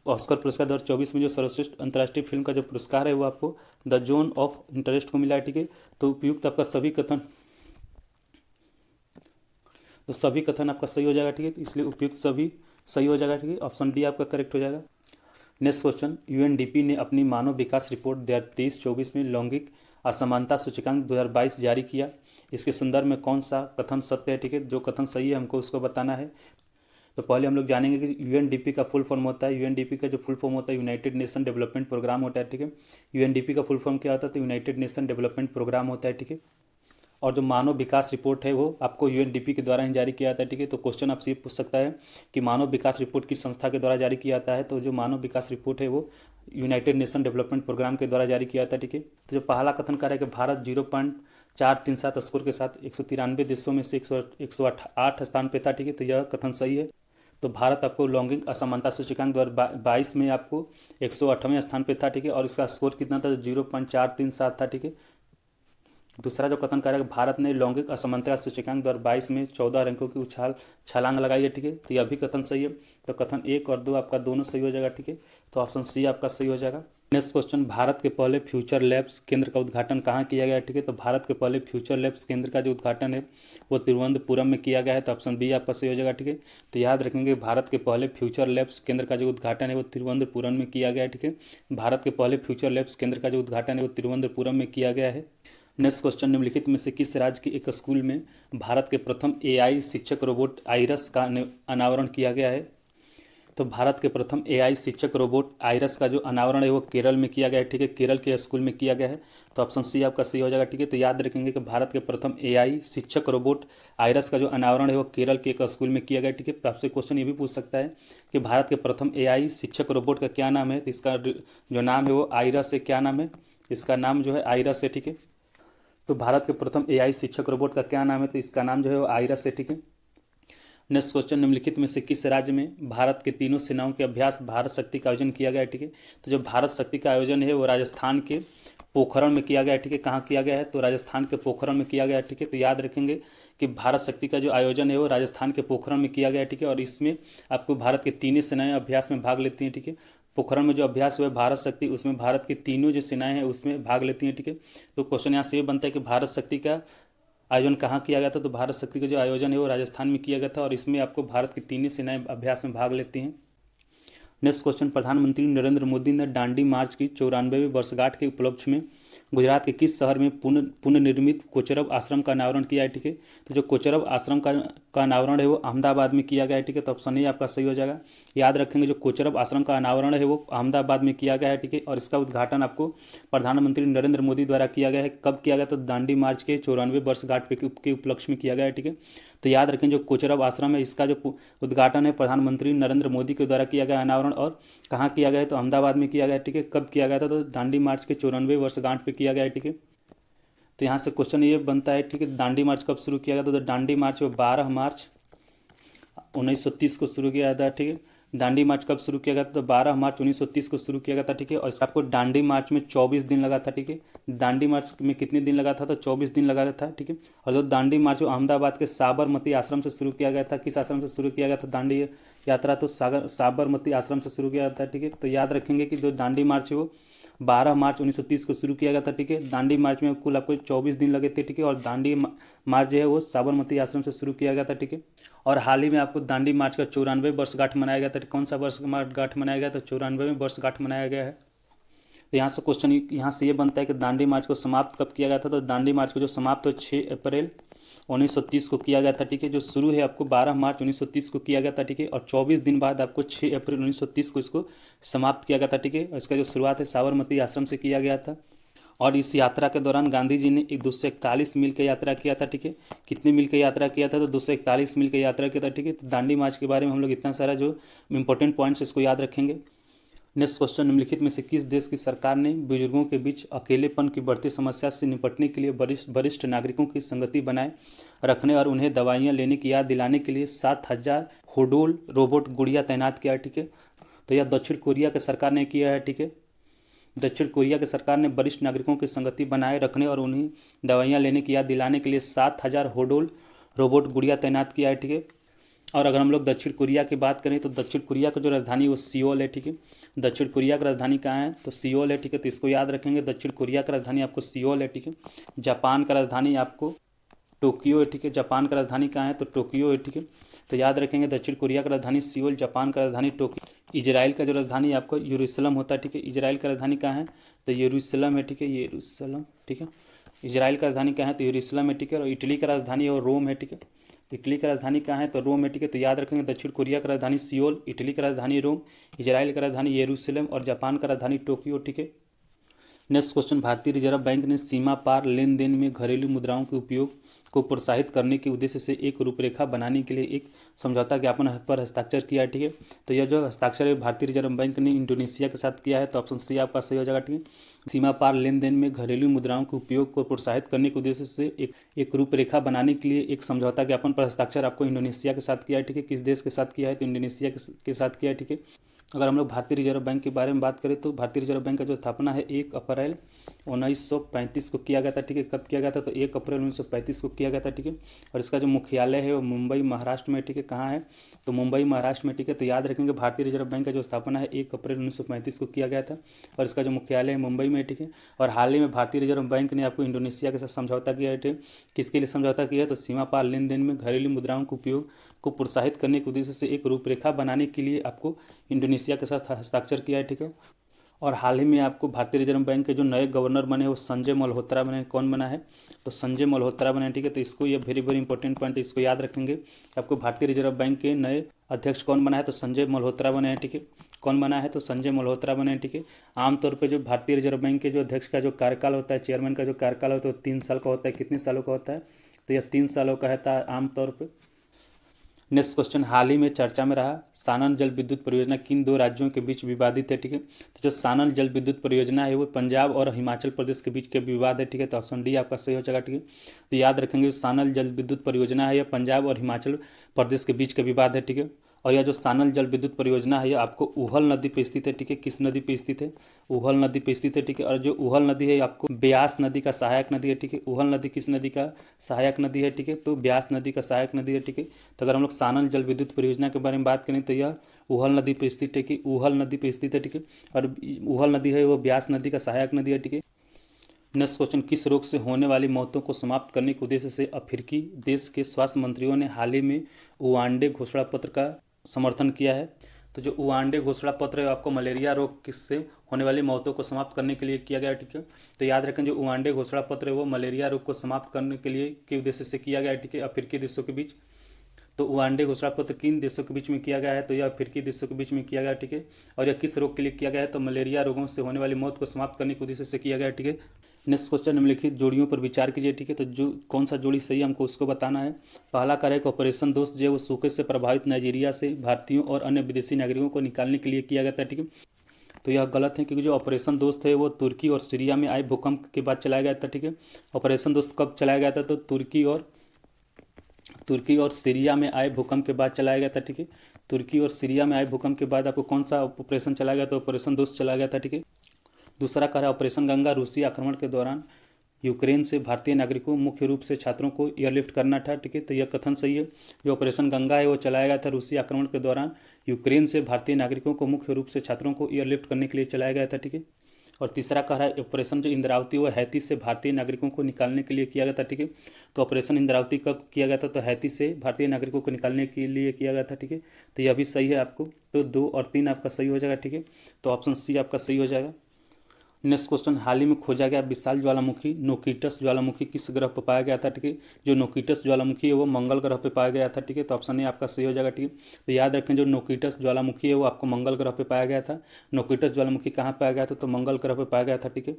ऑस्कर पुरस्कार 2024 में जो सर्वश्रेष्ठ अंतर्राष्ट्रीय फिल्म का जो पुरस्कार है वो आपको द जोन ऑफ इंटरेस्ट को मिला है, ठीक है। तो उपयुक्त आपका सभी कथन आपका सही हो जाएगा, ठीक है। तो इसलिए उपयुक्त सभी सही हो जाएगा, ठीक है। ऑप्शन डी आपका करेक्ट हो जाएगा। नेक्स्ट क्वेश्चन, यूएनडीपी ने अपनी मानव विकास रिपोर्ट 2023-24 में लैंगिक असमानता सूचकांक 2022 जारी किया। इसके संदर्भ में कौन सा कथन सत्य है, ठीक है। जो कथन सही है हमको उसको बताना है। तो पहले हम लोग जानेंगे कि यूएनडीपी का फुल फॉर्म होता है। यूएनडीपी का जो फुल फॉर्म होता है यूनाइटेड नेशन डेवलपमेंट प्रोग्राम होता है, ठीक है। यूएनडीपी का फुल फॉर्म क्या होता है, तो यूनाइटेड नेशन डेवलपमेंट प्रोग्राम होता है, ठीक है। और जो मानव विकास रिपोर्ट है वो आपको यूएनडीपी के द्वारा ही जारी किया जाता है, ठीक है। तो क्वेश्चन आपसे ये पूछ सकता है कि मानव विकास रिपोर्ट किस संस्था के द्वारा जारी किया जाता है। तो जो मानव विकास रिपोर्ट है वो यूनाइटेड नेशन डेवलपमेंट प्रोग्राम के द्वारा जारी किया जाता है, ठीक है। तो जो पहला कथन कर रहा है कि भारत 0.437 स्कोर के साथ 193 देशों में से 108 स्थान पे था, ठीक है। तो यह कथन सही है। तो भारत आपको लैंगिक असमानता सूचकांक 2022 में आपको 108वें स्थान पे था, ठीक है। और इसका स्कोर कितना था, 0.437 था, ठीक है। दूसरा जो कथन कर रहा है कि भारत ने लैंगिक असमानता सूचकांक 2022 में 14 रैंकों की छलांग लगाई है, ठीक है। तो यह भी कथन सही है। तो कथन 1 और 2 आपका दोनों सही हो जाएगा, ठीक है। तो ऑप्शन सी आपका सही हो जाएगा। नेक्स्ट क्वेश्चन, भारत के पहले फ्यूचर लैब्स केंद्र का उद्घाटन कहाँ किया गया है, ठीक है। तो भारत के पहले फ्यूचर लैब्स केंद्र का जो उद्घाटन है वो तिरुवनंतपुरम में किया गया है। तो ऑप्शन बी आपका सही हो जाएगा, ठीक है। तो याद रखेंगे भारत के पहले फ्यूचर लैब्स केंद्र का जो उद्घाटन है वो तिरुवनंतपुरम में किया गया है, ठीक है। भारत के पहले फ्यूचर लैब्स केंद्र का जो उद्घाटन है वो तिरुवनंतपुरम में किया गया है। नेक्स्ट क्वेश्चन, निम्नलिखित में से किस राज्य के एक स्कूल में भारत के प्रथम एआई शिक्षक रोबोट आइरस का अनावरण किया गया है। तो भारत के प्रथम एआई शिक्षक रोबोट आइरस का जो अनावरण है वो केरल में किया गया है, ठीक है। केरल के स्कूल में किया गया है। तो ऑप्शन सी आपका सही हो जाएगा, ठीक है। तो याद रखेंगे कि भारत के प्रथम एआई शिक्षक रोबोट आइरस का जो अनावरण है वो केरल के एक स्कूल में किया गया है, ठीक है। तो आपसे क्वेश्चन ये भी पूछ सकता है कि भारत के प्रथम एआई शिक्षक रोबोट का क्या नाम है। तो इसका जो नाम है वो आइरस है। क्या नाम है इसका? नाम जो है आइरस है, ठीक है। तो भारत के प्रथम एआई शिक्षक रोबोट का क्या नाम है? तो इसका नाम जो है वो आइरस है, ठीक है। नेक्स्ट क्वेश्चन, निम्नलिखित में से किस राज्य में भारत के तीनों सेनाओं के अभ्यास भारत शक्ति का आयोजन किया गया है, ठीक है। तो जो भारत शक्ति का आयोजन है वो राजस्थान के पोखरण में किया गया है, ठीक है। कहाँ किया गया है? तो राजस्थान के पोखरण में किया गया है, ठीक है। तो याद रखेंगे कि भारत शक्ति का जो आयोजन है वो राजस्थान के पोखरण में किया गया है, ठीक है। और इसमें आपको भारत की तीनों सेनाएं अभ्यास में भाग लेती हैं, ठीक है। पोखरण में जो अभ्यास हुआ है भारत शक्ति, उसमें भारत की तीनों जो सेनाएं हैं उसमें भाग लेती हैं, ठीक है। तो क्वेश्चन यहाँ से ये बनता है कि भारत शक्ति का आयोजन कहाँ किया गया था? तो भारत शक्ति का जो आयोजन है वो राजस्थान में किया गया था और इसमें आपको भारत की तीनों सेनाएं अभ्यास में भाग लेती हैं। नेक्स्ट क्वेश्चन, प्रधानमंत्री नरेंद्र मोदी ने दांडी मार्च की 94वीं वर्षगांठ के उपलक्ष्य में गुजरात के किस शहर में पुनर्निर्मित कोचरब आश्रम का अनावरण किया है, ठीक है। तो जो कोचरब आश्रम का अनावरण है वो अहमदाबाद में किया गया है, ठीक है। तो ऑप्शन ए आपका सही हो जाएगा। याद रखेंगे जो कोचरब आश्रम का अनावरण है वो अहमदाबाद में किया गया है, ठीक है। और इसका उद्घाटन आपको प्रधानमंत्री नरेंद्र मोदी द्वारा किया गया है। कब किया गया? तो दांडी मार्च के 94वें वर्षगांठ के उपलक्ष्य में किया गया है, ठीक है। तो याद रखें जो कोचरब आश्रम है इसका जो उद्घाटन है प्रधानमंत्री नरेंद्र मोदी के द्वारा किया गया अनावरण, और कहाँ किया गया है? तो अहमदाबाद में किया गया, ठीक है। कब किया गया था? तो दांडी मार्च के 94वें वर्षगांठ पे किया गया है, ठीक है। तो यहाँ से क्वेश्चन ये बनता है, ठीक है, दांडी मार्च कब शुरू किया गया था? तो दांडी मार्च 12 मार्च 1930 को शुरू किया था, ठीक है। दांडी मार्च कब शुरू किया गया था? तो 12 मार्च 1930 को शुरू किया गया था, ठीक है। और इसका आपको दांडी मार्च में 24 दिन लगा था, ठीक है। दांडी मार्च में कितने दिन लगा था? तो 24 दिन लगा था, ठीक है। और जो दांडी मार्च अहमदाबाद के साबरमती आश्रम से शुरू किया गया था, किस आश्रम से शुरू किया गया था दांडी यात्रा? तो साबरमती आश्रम से शुरू किया गया था, ठीक है। तो याद रखेंगे कि जो दांडी मार्च है वो 12 मार्च 1930 को शुरू किया गया था, ठीक है। दांडी मार्च में कुल आपको 24 दिन लगे थे, ठीक है। और दांडी मार्च जो है वो साबरमती आश्रम से शुरू किया गया था, ठीक है। और हाल ही में आपको दांडी मार्च का 94वें वर्षगांठ मनाया गया था। कौन सा वर्षगांठ मनाया गया? तो 94वें वर्षगांठ मनाया गया है। तो यहाँ से क्वेश्चन यहाँ से ये बनता है कि दांडी मार्च को समाप्त कब किया गया था? तो दांडी मार्च को जो समाप्त हो 6 अप्रैल 1930 को किया गया था, ठीक है। जो शुरू है आपको 12 मार्च 1930 को किया गया था, ठीक है। और 24 दिन बाद आपको 6 अप्रैल 1930 को इसको समाप्त किया गया था, ठीक है। और इसका जो शुरुआत है साबरमती आश्रम से किया गया था। और इस यात्रा के दौरान गांधी जी ने 241 मील की यात्रा किया था, ठीक है। कितने मील की यात्रा किया था? तो 241 मील की यात्रा किया था, ठीक है। तो दांडी मार्च के बारे में हम लोग इतना सारा जो इंपॉर्टेंट पॉइंट्स इसको याद रखेंगे। नेक्स्ट क्वेश्चन, निम्नलिखित में से किस देश की सरकार ने बुजुर्गों के बीच अकेलेपन की बढ़ती समस्या से निपटने के लिए वरिष्ठ नागरिकों की संगति बनाए रखने और उन्हें दवाइयां लेने की याद दिलाने के लिए 7000 होडोल रोबोट गुड़िया तैनात किया है, ठीक है। तो यह दक्षिण कोरिया की सरकार ने किया है, ठीक है। दक्षिण कोरिया की सरकार ने वरिष्ठ नागरिकों की संगति बनाए रखने और उन्हें दवाइयाँ लेने की याद दिलाने के लिए 7000 होडोल रोबोट गुड़िया तैनात किया है, ठीक है। और अगर हम लोग दक्षिण कोरिया की बात करें तो दक्षिण कोरिया का जो राजधानी है वो सियोल है, ठीक है। दक्षिण कोरिया का राजधानी कहाँ है, तो सियोल है, ठीक है। तो इसको याद रखेंगे, दक्षिण कोरिया का राजधानी आपको सियोल है, ठीक है। जापान का राजधानी आपको टोक्यो है, ठीक है। जापान का राजधानी कहाँ है, तो टोक्यो है, ठीक है। तो याद रखेंगे, दक्षिण कोरिया का राजधानी सियोल, जापान का राजधानी टोक्यो। इजराइल का जो राजधानी आपको यरूशलेम होता है, ठीक है। इजराइल का राजधानी कहाँ है, तो यरूशलेम है, ठीक है। यरूशलेम, ठीक है। इजराइल का राजधानी कहाँ है, तो यरूशलेम है, ठीक है। और इटली का राजधानी है वो रोम है, ठीक है। इटली का राजधानी कहाँ है, तो रोम है, ठीक है। तो याद रखेंगे, दक्षिण कोरिया का राजधानी सियोल, इटली का राजधानी रोम, इजराइल का राजधानी यरूशलेम और जापान का राजधानी टोक्यो, ठीक है। नेक्स्ट क्वेश्चन, भारतीय रिजर्व बैंक ने सीमा पार लेन देन में घरेलू मुद्राओं के उपयोग को प्रोत्साहित करने के उद्देश्य से एक रूपरेखा बनाने के लिए एक समझौता ज्ञापन पर हस्ताक्षर किया है, ठीक है। तो यह जो हस्ताक्षर है भारतीय रिजर्व बैंक ने इंडोनेशिया के साथ किया है, तो ऑप्शन सी आपका सही हो जाएगा, ठीक है। सीमा पार लेन देन में घरेलू मुद्राओं के उपयोग को प्रोत्साहित करने के उद्देश्य से एक रूपरेखा बनाने के लिए एक समझौता ज्ञापन पर हस्ताक्षर आपको इंडोनेशिया के साथ किया है, ठीक है। किस देश के साथ किया है, तो इंडोनेशिया के साथ किया है, ठीक है। अगर हम लोग भारतीय रिजर्व बैंक के बारे में बात करें तो भारतीय रिजर्व बैंक का जो स्थापना है 1 अप्रैल 1935 को किया गया था, ठीक है। कब किया गया था, तो 1 अप्रैल 1935 को किया गया था, ठीक है। और इसका जो मुख्यालय है वो मुंबई महाराष्ट्र में, ठीक है। कहाँ है, तो मुंबई महाराष्ट्र में, ठीक है। तो याद रखेंगे, भारतीय रिजर्व बैंक का जो स्थापना है 1 अप्रैल 1935 को किया गया था और इसका जो मुख्यालय है मुंबई में, ठीक है। और हाल ही में भारतीय रिजर्व बैंक ने आपको इंडोनेशिया के साथ समझौता किया है, ठीक है। किसके लिए समझौता किया है, तो सीमा पार लेन देन में घरेलू मुद्राओं के उपयोग को प्रोत्साहित करने के उद्देश्य से एक रूपरेखा बनाने के लिए आपको इंडोनेशिया के साथ हस्ताक्षर किया है, ठीक है। और हाल ही में आपको भारतीय रिजर्व बैंक के जो नए गवर्नर बने वो संजय मल्होत्रा बने। कौन बना है, तो संजय मल्होत्रा बने, ठीक है। तो इसको ये वेरी वेरी इंपॉर्टेंट पॉइंट, इसको याद रखेंगे। आपको भारतीय रिजर्व बैंक के नए अध्यक्ष कौन बना है, तो संजय मल्होत्रा बने हैं, ठीक है। कौन बना है, तो संजय मल्होत्रा बने हैं, ठीक है। आमतौर पर जो भारतीय रिजर्व बैंक के जो अध्यक्ष का जो कार्यकाल होता है, चेयरमैन का जो कार्यकाल होता है वो 3 साल का होता है। कितने सालों का होता है, तो यह 3 सालों का रहता है आमतौर पर। नेक्स्ट क्वेश्चन, हाल ही में चर्चा में रहा सानन जल विद्युत परियोजना किन 2 राज्यों के बीच विवादित है, ठीक है। तो जो सानन जल विद्युत परियोजना है वो पंजाब और हिमाचल प्रदेश के बीच के विवाद है, ठीक है। तो ऑप्शन डी आपका सही हो जाएगा, ठीक है। तो याद रखेंगे, सानन जल विद्युत परियोजना है यह पंजाब और हिमाचल प्रदेश के बीच का विवाद है, ठीक है। और यह जो सानन जल विद्युत परियोजना है ये आपको उहल नदी पे स्थित है, ठीक है। किस नदी पे स्थित है, उहल नदी पे स्थित है, ठीक है। और जो उहल नदी है आपको ब्यास नदी का सहायक नदी है, ठीक है। उहल नदी किस नदी का सहायक नदी है, ठीक है, तो ब्यास नदी का सहायक नदी है, ठीक है। तो अगर हम लोग सानन जल विद्युत परियोजना के बारे में बात करें तो यह उहल नदी पे स्थित है, कि उहल नदी पे स्थित है, ठीक है। और उहल नदी है वो ब्यास नदी का सहायक नदी है, ठीक है। नेक्स्ट क्वेश्चन, किस रोग से होने वाली मौतों को समाप्त करने के उद्देश्य से अफ्रीकी देश के स्वास्थ्य मंत्रियों ने हाल ही में ओआंडे घोषणा पत्र का समर्थन किया है। तो जो ओआंडे घोषणा पत्र है आपको मलेरिया रोग किससे होने वाली मौतों को समाप्त करने के लिए किया गया, ठीक है। तो याद रखें, जो ओआंडे घोषणा पत्र है वो मलेरिया रोग को समाप्त करने के लिए के उद्देश्य से किया गया है, ठीक है, अफ्रीकी देशों के बीच। तो ओआंडे घोषणा पत्र किन देशों के बीच में किया गया है, तो यह अफ्रीकी देशों के बीच में किया गया है, ठीक है। और यह किस रोग के लिए किया गया है, तो मलेरिया रोगों से होने वाली मौत को समाप्त करने के उद्देश्य से किया गया है, ठीक है। नेक्स्ट क्वेश्चन, निम्नलिखित जोड़ियों पर विचार कीजिए, ठीक है। तो जो कौन सा जोड़ी सही है हमको उसको बताना है। पहला कार्य एक ऑपरेशन दोस्त जो है वो सूखे से प्रभावित नाइजीरिया से भारतीयों और अन्य विदेशी नागरिकों को निकालने के लिए किया गया था, ठीक है। तो यह गलत है, क्योंकि जो ऑपरेशन दोस्त है वो तुर्की और सीरिया में आए भूकंप के बाद चलाया गया था, ठीक है। ऑपरेशन दोस्त कब चलाया गया था, तो तुर्की और सीरिया में आए भूकंप के बाद चलाया गया था, ठीक है। तुर्की और सीरिया में आए भूकंप के बाद आपको कौन सा ऑपरेशन चलाया गया, तो ऑपरेशन दोस्त चलाया गया था, ठीक है। दूसरा कार्य ऑपरेशन गंगा रूसी आक्रमण के दौरान यूक्रेन से भारतीय नागरिकों मुख्य रूप से छात्रों को एयरलिफ्ट करना था, ठीक है। तो यह कथन सही है। जो ऑपरेशन गंगा है वो चलाया गया था रूसी आक्रमण के दौरान यूक्रेन से भारतीय नागरिकों को मुख्य रूप से छात्रों को एयरलिफ्ट करने के लिए चलाया गया था, ठीक है। और तीसरा कह रहा है ऑपरेशन जो इंद्रावती वो हैती से भारतीय नागरिकों को निकालने के लिए किया गया था, ठीक है। तो ऑपरेशन इंद्रावती कब किया गया था, तो हैती से भारतीय नागरिकों को निकालने के लिए किया गया था, ठीक है। तो यह भी सही है आपको, तो 2 और 3 आपका सही हो जाएगा, ठीक है। तो ऑप्शन सी आपका सही हो जाएगा। नेक्स्ट क्वेश्चन, हाल ही में खोजा गया विशाल ज्वालामुखी नोकिटस ज्वालामुखी किस ग्रह पर पाया गया था, ठीक है। जो नोकिटस ज्वालामुखी है वो मंगल ग्रह पर पाया गया था, ठीक है। तो ऑप्शन ए आपका सही हो जाएगा, ठीक है। तो याद रखें, जो नोकिटस ज्वालामुखी है वो आपको मंगल ग्रह पर पाया गया था। नोकिटस ज्वालामुखी कहाँ पाया गया था, तो मंगल ग्रह पर पाया गया था, ठीक है।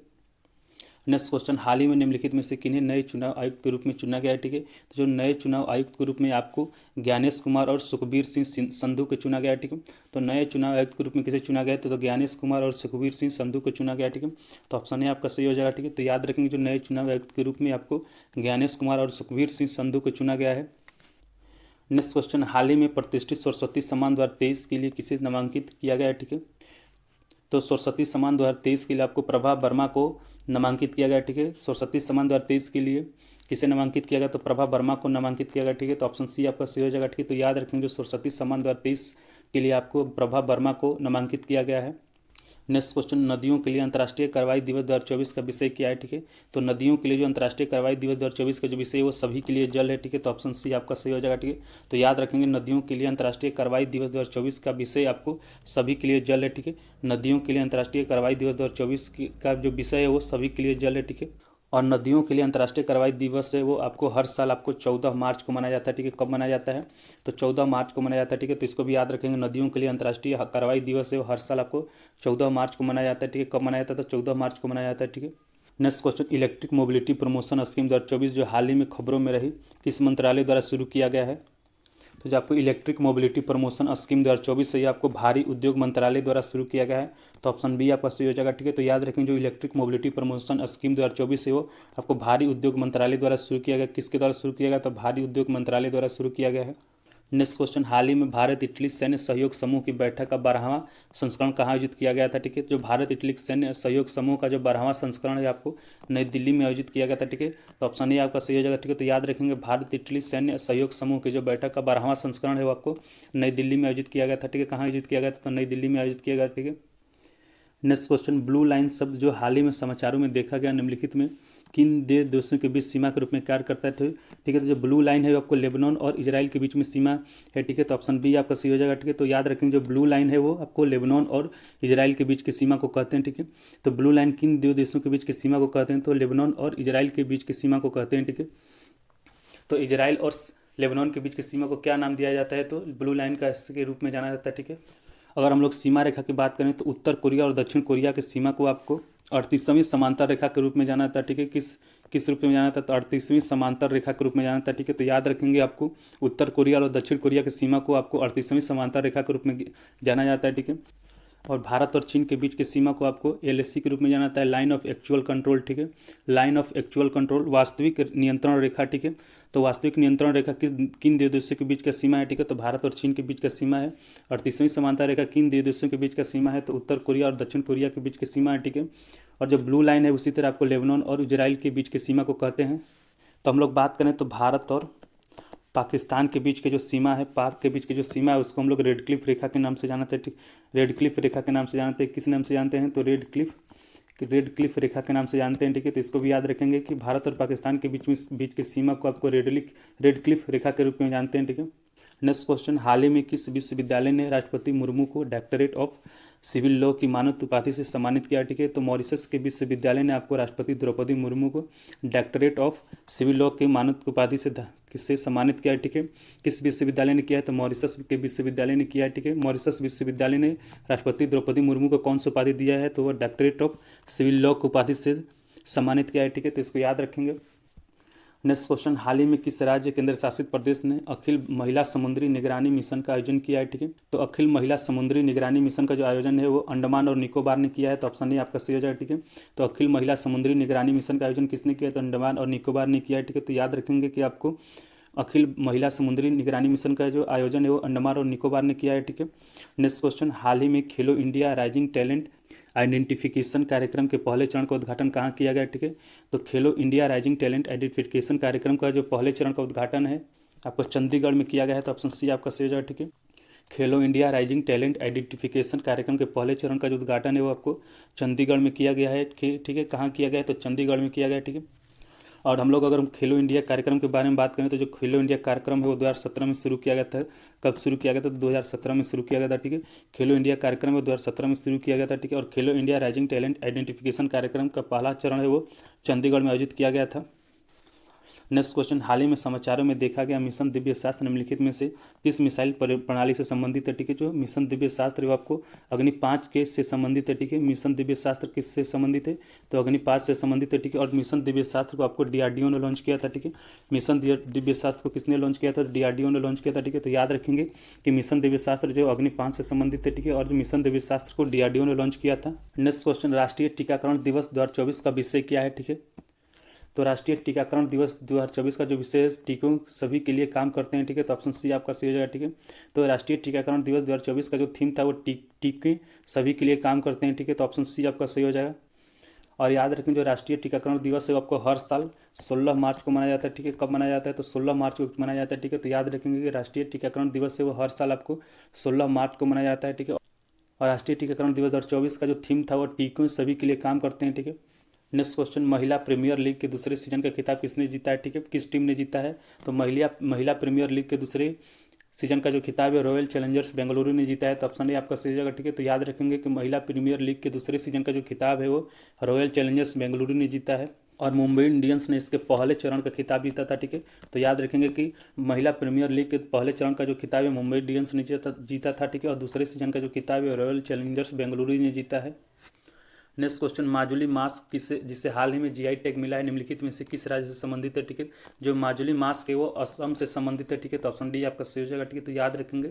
नेक्स्ट क्वेश्चन, हाल ही में निम्नलिखित में से किन्हें नए चुनाव आयुक्त के रूप में चुना गया है, ठीक है। तो जो नए चुनाव आयुक्त के रूप में आपको ज्ञानेश कुमार और सुखबीर सिंह संधू को चुना गया है, ठीक है। तो नए चुनाव आयुक्त के रूप में किसे चुना गया है, तो ज्ञानेश कुमार और सुखबीर सिंह संधू को चुना गया है, ठीक है। तो ऑप्शन है आपका सही हो जाएगा, ठीक है। तो याद रखेंगे, जो नए चुनाव आयुक्त के रूप में आपको ज्ञानेश कुमार और सुखबीर सिंह संधू को चुना गया है। नेक्स्ट क्वेश्चन, हाल ही में प्रतिष्ठित सरस्वती सम्मान 2023 के लिए किसे नामांकित किया गया है, ठीक है। तो सरस्वती सम्मान 2023 के लिए आपको प्रभा वर्मा को नामांकित किया गया, ठीक है। सरस्वती सम्मान 2023 के लिए किसे नामांकित किया गया, तो प्रभा वर्मा को नामांकित किया गया, ठीक है। तो ऑप्शन सी आपका सही हो जाएगा, ठीक है। तो याद रखेंगे जो सरस्वती सम्मान 2023 के लिए आपको प्रभा वर्मा को नामांकित किया गया है। नेक्स्ट क्वेश्चन, नदियों के लिए अंतर्राष्ट्रीय कार्रवाई दिवस 2024 का विषय क्या है, ठीक है। तो नदियों के लिए जो अंतर्राष्ट्रीय कार्रवाई दिवस 2024 का जो विषय है वो सभी के लिए जल है, ठीक है। तो ऑप्शन सी आपका सही हो जाएगा, ठीक है। तो याद रखेंगे नदियों के लिए अंतर्राष्ट्रीय कार्रवाई दिवस 2024 का विषय आपको सभी के लिए जल है, ठीक है। नदियों के लिए अंतर्राष्ट्रीय कार्रवाई दिवस 2024 का जो विषय है वो सभी के लिए जल है, ठीक है। और नदियों के लिए अंतर्राष्ट्रीय कार्रवाई दिवस है वो आपको हर साल आपको 14 मार्च को मनाया जाता है, ठीक है। कब मनाया जाता है, तो 14 मार्च को मनाया जाता है, ठीक है। तो इसको भी याद रखेंगे, नदियों के लिए अंतर्राष्ट्रीय कार्रवाई दिवस है वो हर साल आपको 14 मार्च को मनाया जाता है, ठीक है। कब मनाया जाता है, तो 14 मार्च को मनाया जाता है, ठीक है। Next question, electric mobility promotion scheme 2024 जो हाल ही में खबरों में रही, किस मंत्रालय द्वारा शुरू किया गया है। तो जो आपको इलेक्ट्रिक मोबिलिटी प्रमोशन स्कीम 2024 है ये आपको भारी उद्योग मंत्रालय द्वारा शुरू किया गया है। तो ऑप्शन बी आपका सही हो जाएगा, ठीक है। तो याद रखें जो इलेक्ट्रिक मोबिलिटी प्रमोशन स्कीम 2024 है वो आपको भारी उद्योग मंत्रालय द्वारा शुरू किया गया। किसके द्वारा शुरू किया गया, तो भारी उद्योग मंत्रालय द्वारा शुरू किया गया है। नेक्स्ट क्वेश्चन, हाल ही में भारत इटली सैन्य सहयोग समूह की बैठक का 12वां संस्करण कहाँ आयोजित किया गया था, ठीक है। जो भारत इटली सैन्य सहयोग समूह का जो 12वां संस्करण है आपको नई दिल्ली में आयोजित किया गया था, ठीक है। तो ऑप्शन ए आपका सही हो जाएगा, ठीक है। तो याद रखेंगे भारत इटली सैन्य सहयोग समूह की जो बैठक का 12वां संस्करण है वो आपको नई दिल्ली में आयोजित किया गया था, ठीक है। कहाँ आयोजित किया गया था, तो नई दिल्ली में आयोजित किया गया, ठीक है। नेक्स्ट क्वेश्चन, ब्लू लाइन शब्द जो हाल ही में समाचारों में देखा गया निम्नलिखित में किन दो देशों के बीच सीमा के रूप में कार्य करता है, ठीक है। तो जो ब्लू लाइन है वो आपको लेबनान और इजराइल के बीच में सीमा है, ठीक है। तो ऑप्शन बी आपका सही हो जाएगा, ठीक है। तो याद रखेंगे जो ब्लू लाइन है वो आपको लेबनान और इजराइल के बीच की सीमा को कहते हैं, ठीक है। तो ब्लू लाइन किन दो देशों के बीच की सीमा को कहते हैं, तो लेबनान और इजराइल के बीच की सीमा को कहते हैं, ठीक है। तो इजराइल और लेबनान के बीच की सीमा को क्या नाम दिया जाता है, तो ब्लू लाइन का इसके रूप में जाना जाता है, ठीक है। अगर हम लोग सीमा रेखा की बात करें तो उत्तर कोरिया और दक्षिण कोरिया की सीमा को आपको 38वीं समांतर रेखा के रूप में जाना जाता है, ठीक है। किस रूप में जाना था, तो 38वीं समांतर रेखा के रूप में जाना था, ठीक है। तो याद रखेंगे आपको उत्तर कोरिया और दक्षिण कोरिया की सीमा को आपको 38वीं समांतर रेखा के रूप में जाना जाता है, ठीक है। और भारत और चीन के बीच की सीमा को आपको एलएसी के रूप में जाना जाता है, लाइन ऑफ एक्चुअल कंट्रोल, ठीक है। लाइन ऑफ एक्चुअल कंट्रोल वास्तविक नियंत्रण रेखा, ठीक है। तो वास्तविक नियंत्रण रेखा किन दो देशों के बीच का सीमा है, ठीक है। तो भारत और चीन के बीच का सीमा है। 38वीं समांतर रेखा किन दो देशों के बीच का सीमा है, तो उत्तर कोरिया और दक्षिण कोरिया के बीच की सीमा है, ठीक है। और जो ब्लू लाइन है उसी तरह आपको लेबनान और इजराइल के बीच की सीमा को कहते हैं। तो हम लोग बात करें तो भारत और पाकिस्तान के बीच की जो सीमा है, पाक के बीच की जो सीमा है उसको हम लोग रेड क्लिफ रेखा के नाम से जानते हैं, ठीक। रेड क्लिफ रेखा के नाम से जानते हैं, किस नाम से जानते हैं, तो रेड क्लिफ रेखा के नाम से जानते हैं, ठीक है। तो इसको भी याद रखेंगे कि भारत और पाकिस्तान के बीच की सीमा को आपको रेड क्लिफ रेखा के रूप में जानते हैं, ठीक है। नेक्स्ट क्वेश्चन, हाल ही में किस विश्वविद्यालय ने राष्ट्रपति मुर्मू को डॉक्टरेट ऑफ सिविल लॉ की मानद उपाधि से सम्मानित किया, ठीक है। तो मॉरिशस के विश्वविद्यालय ने आपको राष्ट्रपति द्रौपदी मुर्मू को डॉक्टरेट ऑफ सिविल लॉ की मानद उपाधि से किससे सम्मानित किया है, ठीक है। किस विश्वविद्यालय ने किया है, तो मॉरिशस के विश्वविद्यालय ने किया है, ठीक है। मॉरिशस विश्वविद्यालय ने राष्ट्रपति द्रौपदी मुर्मू को कौन सी उपाधि दिया है, तो वह डॉक्टरेट ऑफ सिविल लॉ की उपाधि से सम्मानित किया है, ठीक है। तो इसको याद रखेंगे। नेक्स्ट क्वेश्चन, हाल ही में किस राज्य केंद्र शासित प्रदेश ने अखिल महिला समुद्री निगरानी मिशन का आयोजन किया है, ठीक है। तो अखिल महिला समुद्री निगरानी मिशन का जो आयोजन है वो अंडमान और निकोबार ने किया है। तो ऑप्शन ए आपका सही हो जाएगा, ठीक है। तो अखिल महिला समुद्री निगरानी मिशन का आयोजन किसने किया, तो अंडमान और निकोबार ने किया है, ठीक है। तो याद रखेंगे कि आपको अखिल महिला समुद्री निगरानी मिशन का जो आयोजन है वो अंडमान और निकोबार ने किया है, ठीक है। नेक्स्ट क्वेश्चन, हाल ही में खेलो इंडिया राइजिंग टैलेंट आइडेंटिफिकेशन कार्यक्रम के पहले चरण का उद्घाटन कहाँ किया गया, ठीक है। तो खेलो इंडिया राइजिंग टैलेंट आइडेंटिफिकेशन कार्यक्रम का जो पहले चरण का उद्घाटन है आपको चंडीगढ़ में किया गया है। तो ऑप्शन सी आपका सही हो जाएगा, ठीक है। खेलो इंडिया राइजिंग टैलेंट आइडेंटिफिकेशन कार्यक्रम के पहले चरण का जो उद्घाटन है वो आपको चंडीगढ़ में किया गया है, ठीक है। कहाँ किया गया है, तो चंडीगढ़ में किया गया है, ठीक है। और हम लोग अगर खेलो इंडिया कार्यक्रम के बारे में बात करें तो जो खेलो इंडिया कार्यक्रम है वो 2017 में शुरू किया गया था। कब शुरू किया गया था, तो 2017 में शुरू किया गया था, ठीक है। खेलो इंडिया कार्यक्रम है 2017 में शुरू किया गया था, ठीक है। और खेलो इंडिया राइजिंग टैलेंट आइडेंटिफिकेशन कार्यक्रम का पहला चरण है वो चंडीगढ़ में आयोजित किया गया था। नेक्स्ट क्वेश्चन, हाल ही में समाचारों में देखा गया मिशन दिव्य शास्त्र निम्नलिखित में से किस मिसाइल प्रणाली से संबंधित है, ठीक है। जो मिशन दिव्य शास्त्र वो आपको अग्नि 5 के से संबंधित है, ठीक है। मिशन दिव्य शास्त्र किससे संबंधित है, तो अग्नि 5 से संबंधित है, ठीक है। और मिशन दिव्य शास्त्र को आपको डीआरडीओ ने लॉन्च किया था, ठीक है। मिशन दिव्य शास्त्र को किसने लॉन्च किया था, डीआरडीओ ने लॉन्च किया था, ठीक है। तो याद रखेंगे कि मिशन दिव्य शास्त्र जो अग्नि 5 से संबंधित है, ठीक है। और जो मिशन दिव्य शास्त्र को डीआरडीओ ने लॉन्च किया था। नेक्स्ट क्वेश्चन, राष्ट्रीय टीकाकरण दिवस 2024 का विषय क्या है, ठीक है। तो राष्ट्रीय टीकाकरण दिवस 2024 का जो विषय है टीकों सभी के लिए काम करते हैं, ठीक है। तो ऑप्शन सी आपका सही हो जाएगा, ठीक है। तो राष्ट्रीय टीकाकरण दिवस 2024 का जो थीम था वो टीके सभी के लिए काम करते हैं, ठीक है। तो ऑप्शन सी आपका सही हो जाएगा। और याद रखें जो राष्ट्रीय टीकाकरण दिवस है वो आपको हर साल 16 मार्च को मनाया जाता है, ठीक है। कब मनाया जाता है? तो 16 मार्च को मनाया जाता है, ठीक है। तो याद रखेंगे कि राष्ट्रीय टीकाकरण दिवस है वो हर साल आपको 16 मार्च को मनाया जाता है, ठीक है। और राष्ट्रीय टीकाकरण दिवस 2024 का जो थीम था वो टीकों सभी के लिए काम करते हैं, ठीक है। नेक्स्ट क्वेश्चन, महिला प्रीमियर लीग के दूसरे सीजन का खिताब किसने जीता है, ठीक है, किस टीम ने जीता है? तो महिला प्रीमियर लीग के दूसरे सीजन का जो खिताब है रॉयल चैलेंजर्स बेंगलुरु ने जीता है। तो ऑप्शन ए आपका सही जगह, ठीक है। तो याद रखेंगे कि महिला प्रीमियर लीग के दूसरे सीजन का जो खिताब है वो रॉयल चैलेंजर्स बेंगलुरु ने जीता है। और मुंबई इंडियंस ने इसके पहले चरण का खिताब जीता था, ठीक है। तो याद रखेंगे कि महिला प्रीमियर लीग के पहले चरण का जो खिताब है मुंबई इंडियंस ने जीता था, ठीक है। और दूसरे सीजन का जो खिताब है रॉयल चैलेंजर्स बेंगलुरु ने जीता है। नेक्स्ट क्वेश्चन, माजुली मास्क जिसे हाल ही में जीआई टैग मिला है निम्नलिखित में से किस राज्य से संबंधित है, ठीक है। जो माजुली मास्क है वो असम से संबंधित है, ठीक है। तो ऑप्शन डी आपका सही हो जाएगा, ठीक है। तो याद रखेंगे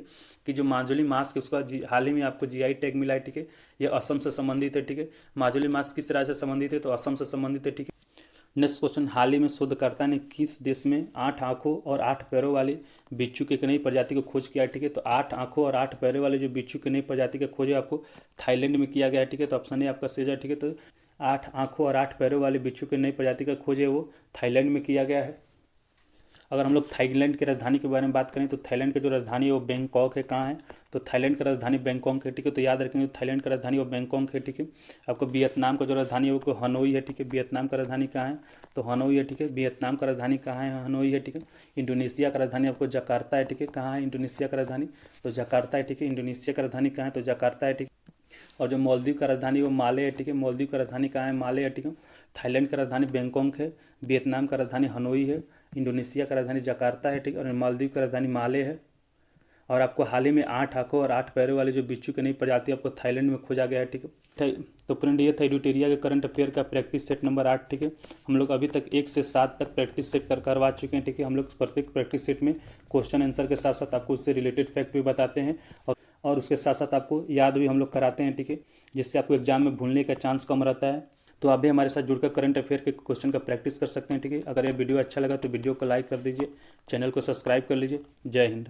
कि जो माजुली मास्क है उसका हाल ही में आपको जीआई टैग मिला है, ठीक है। ये असम से संबंधित है, ठीक है। माजुली मास्क किस राज्य से संबंधित है? तो असम से संबंधित है, ठीक है। नेक्स्ट क्वेश्चन, हाल ही में शोधकर्ता ने किस देश में 8 आंखों और 8 पैरों वाले बिच्छू की एक नई प्रजाति को खोज किया है, ठीक है। तो 8 आंखों और 8 पैरों वाले जो बिच्छू की नई प्रजाति का खोज है आपको थाईलैंड में किया गया है, ठीक है। तो ऑप्शन ए आपका सही है, ठीक है। तो 8 आंखों और 8 पैरों वाले बिच्छू की नई प्रजाति का खोज है वो थाईलैंड में किया गया है। अगर हम लोग थाईलैंड की राजधानी के बारे में बात करें तो थाईलैंड की जो राजधानी है वो बैंकॉक है। कहाँ है? तो थाईलैंड की राजधानी बैंकॉक है, ठीक है। तो याद रखेंगे थाईलैंड की राजधानी वो बैंकॉक है, ठीक है। आपको वियतनाम का जो राजधानी है वो हनोई है, ठीक है। वियतनाम का राजधानी कहाँ है? तो हनोई है, ठीक है। वियतनाम का राजधानी कहाँ है? हनोई है, ठीक है। इंडोनेशिया का राजधानी आपको जकार्ता है, ठीक है। कहाँ है इंडोनेशिया का राजधानी? तो जकार्ता है, ठीक है। इंडोनेशिया का राजधानी कहाँ है? तो जकार्ता है, ठीक है। और जो मालदीव का राजधानी वो माले है, ठीक है। मालदीव का राजधानी कहाँ है? माले है, ठीक है। थाईलैंड का राजधानी बैंकॉक है, वियतनाम का राजधानी हनोई है, इंडोनेशिया का राजधानी जकार्ता है, ठीक है। और मालदीव का राजधानी माले है। और आपको हाल ही में 8 आंखों और 8 पैरों वाले जो बिच्छू की नई प्रजाति आपको थाईलैंड में खोजा गया है, ठीक है। तो फ्रेंड ये था एडुटेरिया के करंट अफेयर का प्रैक्टिस सेट नंबर 8, ठीक है। हम लोग अभी तक 1 से 7 तक प्रैक्टिस सेट करवा चुके हैं, ठीक है। हम लोग प्रत्येक प्रैक्टिस सेट में क्वेश्चन आंसर के साथ साथ आपको उससे रिलेटेड फैक्ट भी बताते हैं और उसके साथ साथ आपको याद भी हम लोग कराते हैं, ठीक है। जिससे आपको एग्जाम में भूलने का चांस कम रहता है। तो आप भी हमारे साथ जुड़कर करंट अफेयर के क्वेश्चन का प्रैक्टिस कर सकते हैं, ठीक है। अगर ये वीडियो अच्छा लगा तो वीडियो को लाइक कर दीजिए, चैनल को सब्सक्राइब कर लीजिए। जय हिंद।